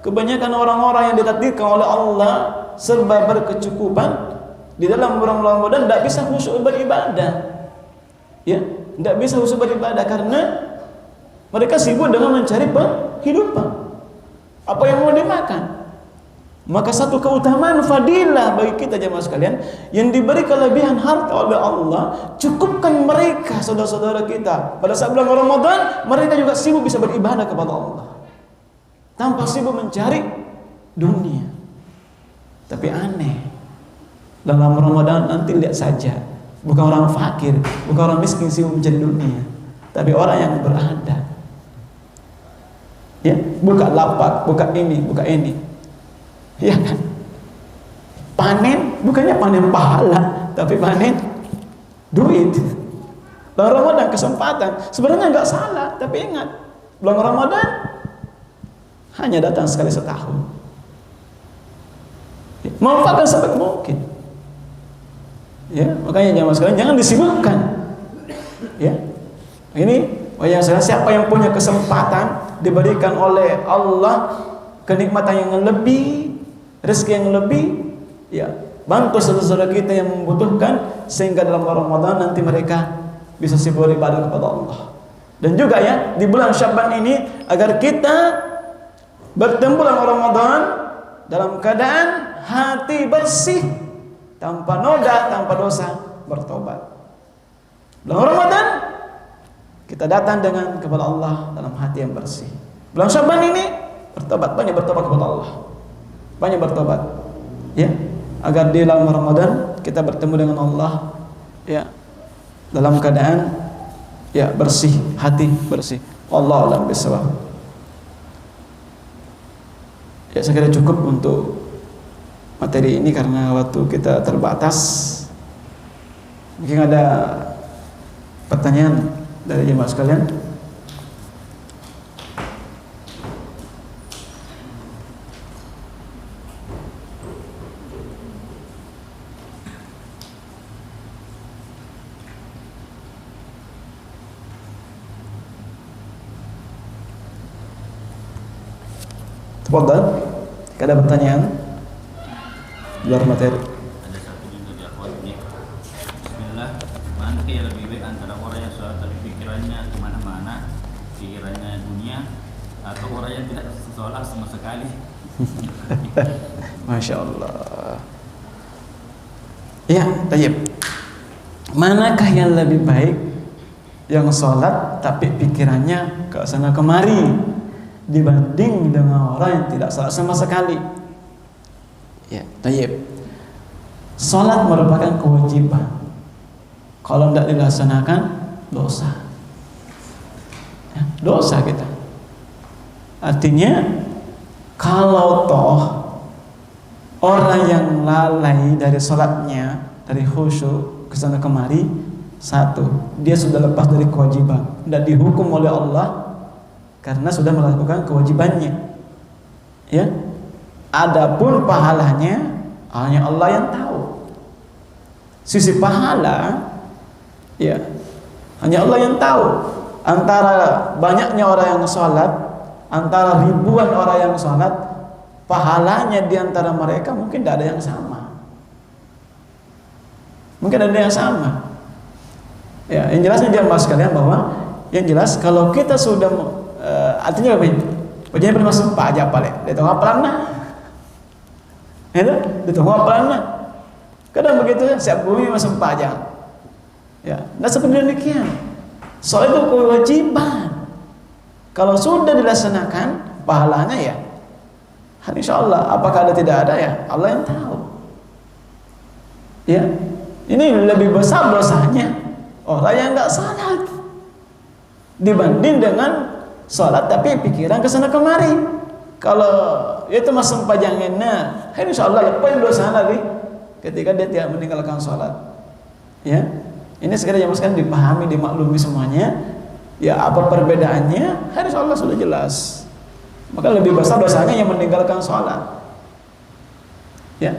kebanyakan orang-orang yang ditakdirkan oleh Allah serba berkecukupan di dalam bulan Ramadan tidak bisa khusyuk beribadah. Ya, tidak bisa khusyuk beribadah karena mereka sibuk dengan mencari kehidupan. Apa yang mau dimakan? Maka satu keutamaan fadilah bagi kita jemaah sekalian, yang diberi kelebihan harta oleh Allah, cukupkan mereka, saudara-saudara kita pada saat bulan Ramadan, mereka juga sibuk bisa beribadah kepada Allah tanpa sibuk mencari dunia. Tapi aneh, dalam Ramadan nanti lihat saja, bukan orang fakir, bukan orang miskin sibuk mencari dunia, tapi orang yang berada, ya, buka lapak, buka ini, ya kan? Panen, bukannya panen pahala, tapi panen duit. Bulan Ramadan kesempatan, sebenarnya nggak salah, tapi ingat, bulan Ramadan hanya datang sekali setahun. Ya, manfaatkan sebaik mungkin. Ya, makanya jamaah sekalian jangan disibukkan. Ya, ini siapa yang punya kesempatan diberikan oleh Allah kenikmatan yang lebih, rezeki yang lebih, ya, bantu saudara-saudara kita yang membutuhkan sehingga dalam Ramadan nanti mereka bisa sibuk beribadah kepada Allah. Dan juga ya, di bulan Sya'ban ini agar kita bertemu bulan Ramadan dalam keadaan hati bersih, tanpa noda, tanpa dosa, bertobat. Bulan Ramadan kita datang dengan kepada Allah dalam hati yang bersih. Bulan Sya'ban ini bertobat, banyak bertobat kepada Allah, banyak bertobat, ya, agar di dalam Ramadan kita bertemu dengan Allah, ya, dalam keadaan ya bersih, hati bersih. Wallahu a'lam bishawab. Ya, saya kira cukup untuk materi ini karena waktu kita terbatas. Mungkin ada pertanyaan dari jemaah sekalian? Tafadhal, jika ada pertanyaan di luar materi. Ada satu juga di akhwat ini. Bismillah, mana yang lebih baik antara orang yang sholat tapi pikirannya kemana-mana, pikirannya dunia, atau orang yang tidak sholat sama sekali? Masya Allah. Ya, tayyib. Manakah yang lebih baik? Yang sholat tapi pikirannya ke sana kemari dibanding dengan orang yang tidak sholat sama sekali? Ya, tayyib. Sholat merupakan kewajiban. Kalau tidak dilaksanakan, dosa. Ya, dosa kita. Artinya, kalau toh orang yang lalai dari sholatnya, dari khusyuk kesana kemari, satu, dia sudah lepas dari kewajiban, tidak dihukum oleh Allah karena sudah melakukan kewajibannya. Ya, adapun pahalanya hanya Allah yang tahu. Sisi pahala, ya, hanya Allah yang tahu. Antara banyaknya orang yang sholat, antara ribuan orang yang sholat, pahalanya di antara mereka mungkin tidak ada yang sama. Mungkin ada yang sama. Ya, yang jelasnya jamaah sekalian bahwa yang jelas kalau kita sudah artinya apa ini? Pokoknya pernah sumpah aja paling. Dia tahu apa lah. Itu, dia tahu apa lah. Kadang begitu siap bumi masuk sumpah aja. Ya, nah seperti demikian. Soal itu kewajiban. Kalau sudah dilaksanakan pahalanya ya, insya Allah. Apakah ada tidak ada ya Allah yang tahu. Ya, ini lebih besar dosanya orang yang nggak salat dibanding dengan salat tapi pikiran kesana kemari. Kalau itu masuk pajangannya, insya Allah lepas dosa lagi ketika dia tidak meninggalkan salat. Ya, ini sekali yang sekarang dipahami, dimaklumi semuanya. Ya, apa perbedaannya? Insya Allah sudah jelas. Maka lebih besar dosanya yang meninggalkan salat. Ya,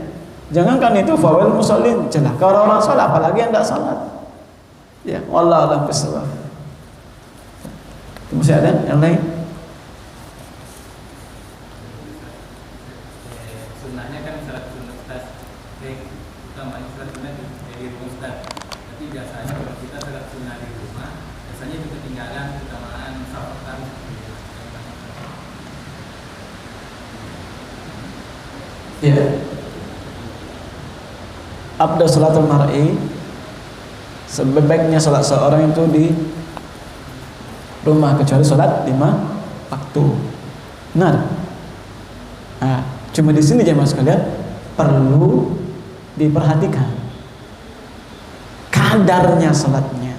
jangankan itu fawil musallin, celaka orang salat, apalagi yang tidak salat. Ya, wallahu a'lam bishawab. Masih ada yang lain? Sunnahnya kan salat sunnah Ustaz. Utamanya salat sunnah di rumah Ustaz. Tapi biasanya kalau kita salat sunnah di rumah, biasanya itu ketinggalan keutamaan safar. Ya. Abda salatul mar'i, sebaiknya salat seorang itu di rumah kecuali salat 5 waktu. Benar. Nah, cuma di sini jemaah sekalian perlu diperhatikan kadarnya salatnya.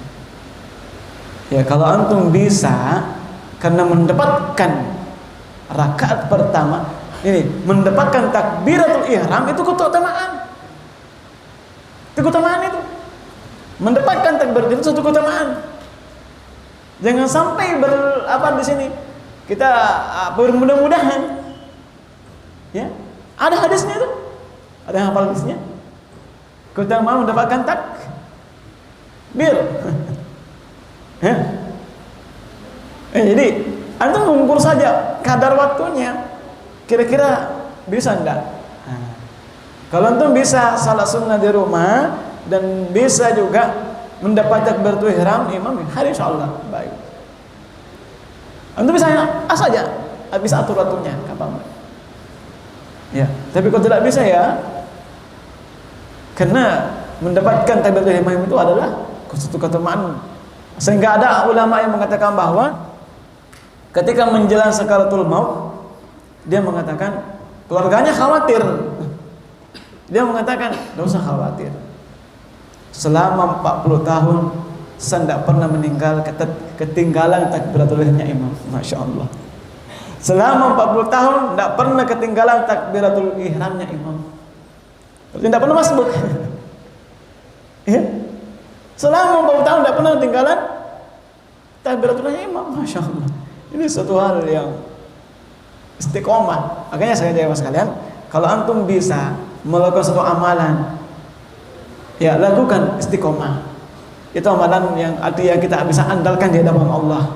Ya, kalau antum bisa karena mendapatkan rakaat pertama ini, mendapatkan takbiratul ihram itu keutamaan. Itu keutamaan itu. Mendapatkan takbir itu satu keutamaan. Jangan sampai di sini kita bermudah-mudahan. Ya, ada hadisnya itu. Ada yang hafal hadisnya? Keutamaan mendapatkan takbir. Ya. Jadi antum mengukur saja kadar waktunya. Kira-kira bisa enggak? Kalau antum bisa salat sunnah di rumah dan bisa juga mendapat takbiratul ihram imam, insyaallah baik. Antum bisa saja, bisa atur waktunya kapan. Ya, tapi kalau tidak bisa ya, karena mendapatkan takbiratul ihram itu adalah satu keutamaan. Sehingga ada ulama yang mengatakan bahwa ketika menjelang sakaratul maut, dia mengatakan keluarganya khawatir. Dia mengatakan, tidak usah khawatir. Selama 40 tahun saya tidak pernah ketinggalan takbiratul ihramnya imam. Masya Allah. Selama 40 tahun tidak pernah ketinggalan takbiratul ihramnya imam. Berarti tidak pernah masuk. Ya? Selama 40 tahun tidak pernah ketinggalan takbiratul ihramnya imam. Masya Allah. Ini suatu hal yang istiqomah. Makanya saya jawab sekalian, kalau antum bisa melakukan suatu amalan, ya lakukan istiqomah. Itu amalan yang artinya kita bisa andalkan di hadapan Allah.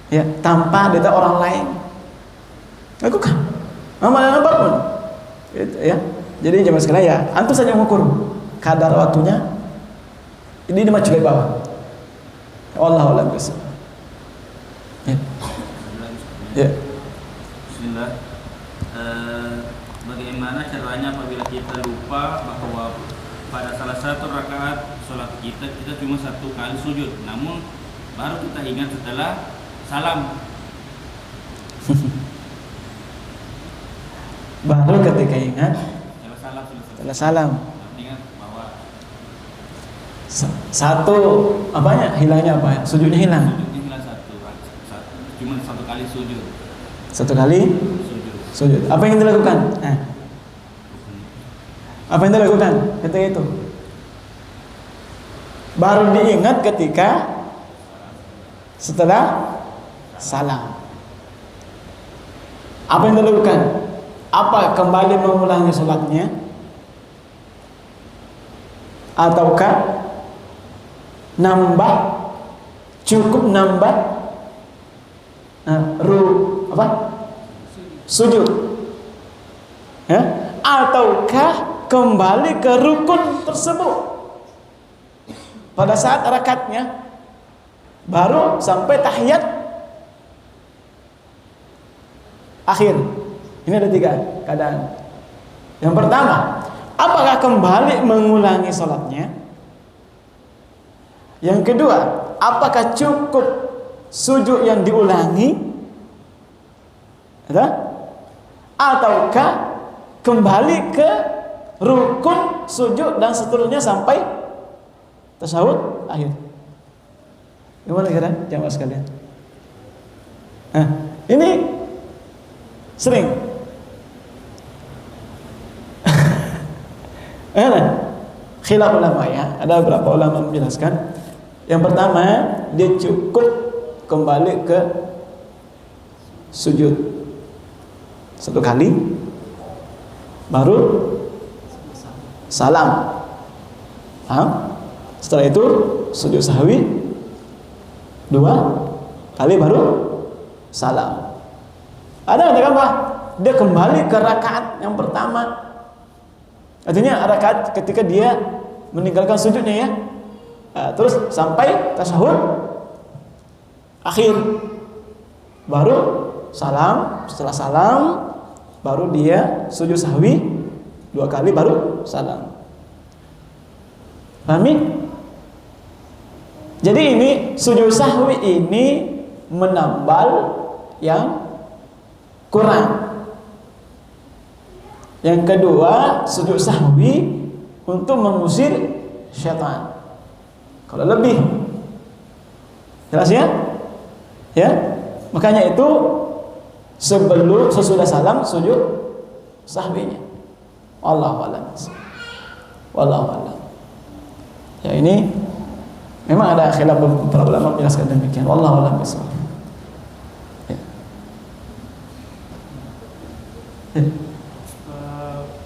Ya, tanpa ada orang lain. Lakukan amalan apapun. Ya. Jadi jemaah sekalian ya, antum saja mengukur kadar waktunya. Ini maju ke bawah. Wallahu a'lam bishawab. Ya. Ya. Bismillah. Bagaimana caranya apabila kita lupa bahwa pada salah satu rakaat sholat kita cuma 1 kali sujud, namun baru kita ingat setelah salam. Baru ketika ingat Setelah salam. Ingat bahwa satu apanya hilangnya apa? Sujudnya hilang. Sujudnya hilang cuma 1 kali sujud. 1 kali sujud. Apa yang dilakukan? Apa yang dilakukan ketika itu? Baru diingat ketika setelah salam. Apa yang dilakukan? Apa kembali mengulangi sholatnya? Ataukah nambah, cukup nambah sujud, ya? Ataukah kembali ke rukun tersebut pada saat rakatnya baru sampai tahiyat akhir? Ini ada 3 keadaan. Yang pertama, apakah kembali mengulangi sholatnya? Yang kedua, apakah cukup sujud yang diulangi? Ataukah kembali ke rukun sujud dan seterusnya sampai tasyahud akhir? Gimana kira jamaah sekalian? Ini sering khilaf ulama, ya. Ada beberapa ulama menjelaskan. Yang pertama, dia cukup kembali ke sujud 1 kali, baru salam. Setelah itu sujud sahwi 2 kali, baru salam. Ada apa? Dia kembali ke rakaat yang pertama. Artinya rakaat ketika dia meninggalkan sujudnya, ya. Terus sampai tasyahud akhir, baru salam. Setelah salam baru dia sujud sahwi 2 kali, baru salam. Pahami? Jadi ini sujud sahwi ini menambal yang kurang. Yang kedua, sujud sahwi untuk mengusir syaitan. Kalau lebih, jelas ya? Ya, makanya itu sesudah salam sujud sahwinya. Wallahu a'lam. Wallahu a'lam. Ya, ini memang ada khilaf para ulama menjelaskan demikian. Wallahu a'lam bishawab. Ya.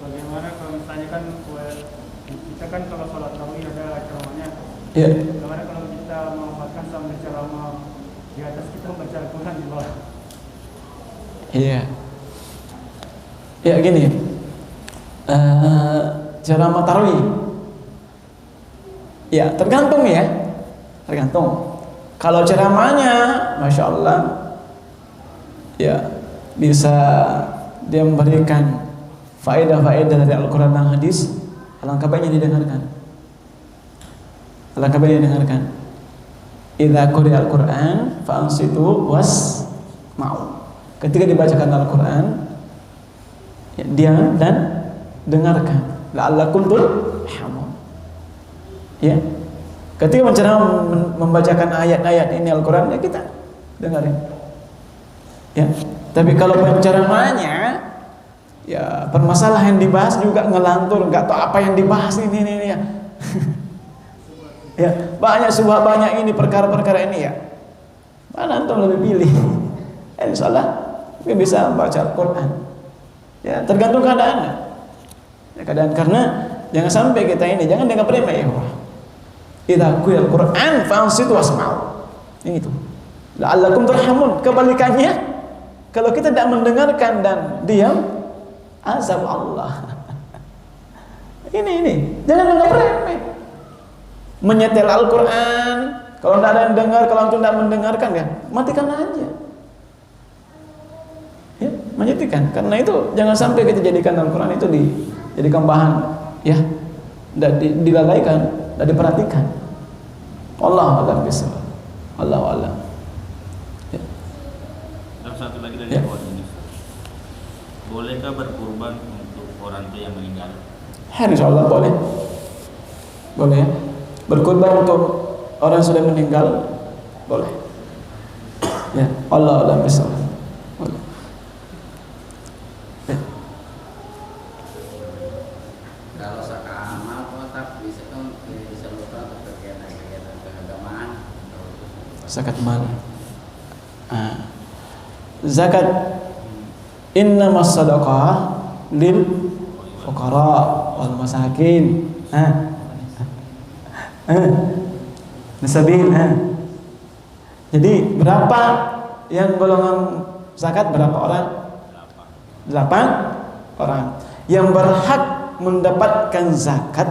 Bagaimana kalau misalnya kan kita kan kalau sholat tarawih ada ceramahnya. Ya. Bagaimana kalau kita mengumpatkan sambil ceramah di atas, kita membaca Al-Quran di bawah? Iya. Ya gini. Ceramah tarawih. Ya tergantung, ya. Tergantung. Kalau ceramahnya, masya Allah, ya bisa dia memberikan faedah-faedah dari Al-Quran dan hadis, alangkah baiknya didengarkan. Alangkah baiknya didengarkan. Idza quri'a Al-Quran fa'ansitu wasma'u. Ketika dibacakan Al-Quran, ya, diam dan dengarkan. La'allakum turhamun. Ya. Ketika membacakan ayat-ayat ini Al-Quran, ya kita dengarin. Ya. Tapi kalau penceramahnya, ya permasalahan yang dibahas juga ngelantur, nggak tahu apa yang dibahas ini ya. Ya, banyak subhat, banyak ini perkara-perkara ini, ya. Mana antum lebih pilih? Insyaallah mungkin bisa baca Al-Quran. Ya, tergantung keadaannya. Ya, keadaan, karena jangan sampai kita ini jangan dengan remeh, ya. Idza quri'a Al-Quran fa'ansitu wasma'u. Ini itu. La'allakum turhamun. Kebalikannya, kalau kita tidak mendengarkan dan diam, azab Allah. Ini jangan menganggap remeh. Menyetel Al-Quran, kalau tidak ada yang dengar, kalau antum tidak mendengarkan, ya matikan aja. Ya, menyetikan. Karena itu jangan sampai kita jadikan Al-Quran itu dijadikan bahan, ya, tidak dilalaikan, tidak diperhatikan. Wallahu a'lam bishawab. Wallahu a'lam. Ya. Dan satu lagi dari Ya. ini, bolehkah berkurban untuk orang tua yang meninggal? Insyaallah boleh. Boleh, ya. Berkurban untuk orang yang sudah meninggal boleh. Ya, Allah a'lam bishawab. Boleh. Ya. Kalau zakat mal. Zakat innamas sadaqah lil fuqara wal masakin. Nasabil. Jadi berapa yang golongan zakat, berapa orang? 8 orang. Yang berhak mendapatkan zakat: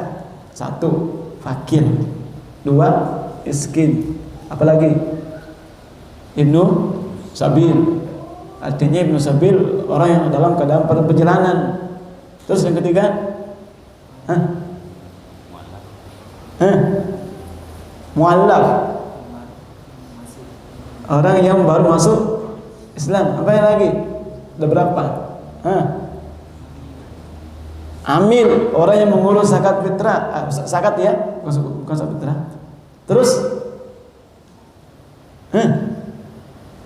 1, fakir; 2, miskin; apalagi ibnu sabil. Artinya ibnu sabil orang yang dalam keadaan perjalanan. Terus yang ketiga, muallaf, orang yang baru masuk Islam. Apa yang lagi? Ada berapa? Amil, orang yang mengurus zakat fitrah, zakat ya, bukan zakat fitrah. Terus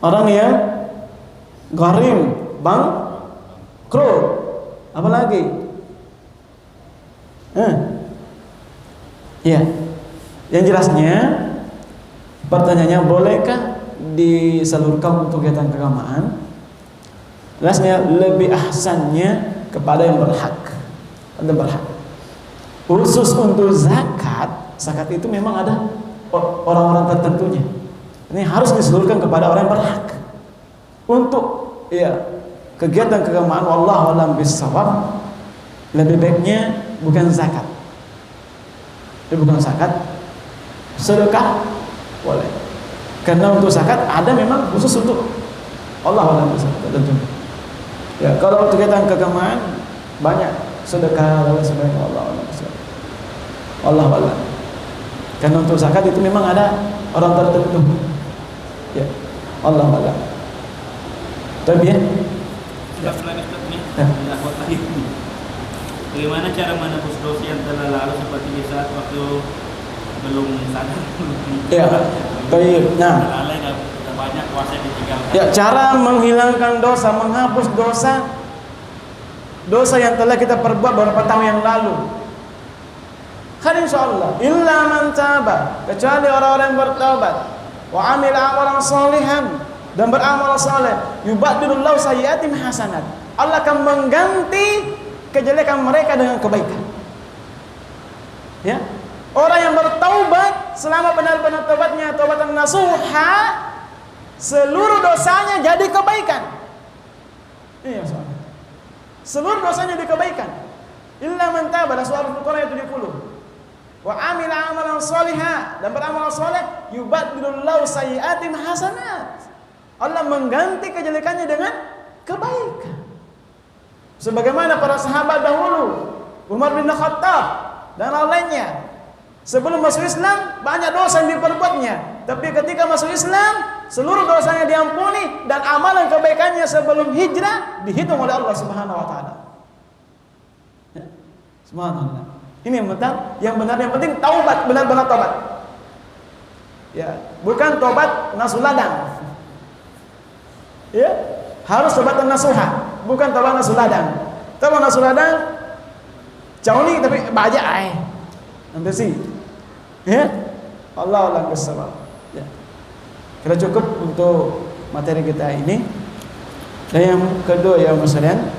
orang yang gharim, bangkrut. Apa lagi? Ya, yang jelasnya pertanyaannya, bolehkah disalurkan untuk kegiatan keagamaan? Jelasnya lebih ahsannya kepada yang berhak. Ada berhak. Khusus untuk zakat itu memang ada orang-orang tertentunya. Ini harus disalurkan kepada orang yang berhak. Untuk kegiatan keagamaan, wallahu a'lam bishawab, lebih baiknya bukan zakat. Bukan zakat, sedekah boleh. Karena untuk zakat ada memang khusus untuk Allah a'lam bishawab tentunya. Ya, kalau untuk kegiatan keagamaan banyak sedekah dan sebagainya, Allah a'lam bishawab. Allah a'lam. Karena untuk zakat itu memang ada orang tertentu. Ya, Allah a'lam. Tapi ya. Bagaimana cara menebus dosa yang telah lalu seperti di saat waktu belum sadar? Ya, baik. Nah, banyak puasa ditinggalkan. Ya, cara menghilangkan dosa, menghapus dosa yang telah kita perbuat beberapa tahun yang lalu. Kan insyaallah, illa man taba, kecuali orang-orang yang bertaubat, wa amila amalan sholihan, dan beramal saleh, yubaddilullahu sayyi'atihim hasanat. Allah akan mengganti kejelekan mereka dengan kebaikan. Ya. Orang yang bertaubat selama benar-benar taubatnya taubatan nasuha, seluruh dosanya jadi kebaikan. Iya, soalnya. Seluruh dosanya jadi kebaikan. Illa man taba, surah Al-Baqarah ayat 70. Wa amila amalan sholihan, dan beramal saleh, yubaddilullahu sayyi'atihim hasanat. Allah mengganti kejelekannya dengan kebaikan. Sebagaimana para sahabat dahulu, Umar bin Khattab dan lainnya, sebelum masuk Islam banyak dosa yang diperbuatnya, tapi ketika masuk Islam seluruh dosanya diampuni dan amalan kebaikannya sebelum hijrah dihitung oleh Allah Subhanahu wa taala. Ya. Subhanallah. Ini yang benar, yang penting taubat, benar-benar taubat. Ya, bukan taubat nasuladang. Ya, harus taubat nasuha, bukan taubat nasuladang. Taubat nasuladang jauh nih tapi baca nanti sih. Ya, Allah a'lam bishawab. Ya. Kita cukup untuk materi kita ini. Dan yang kedua ya Mas Rian,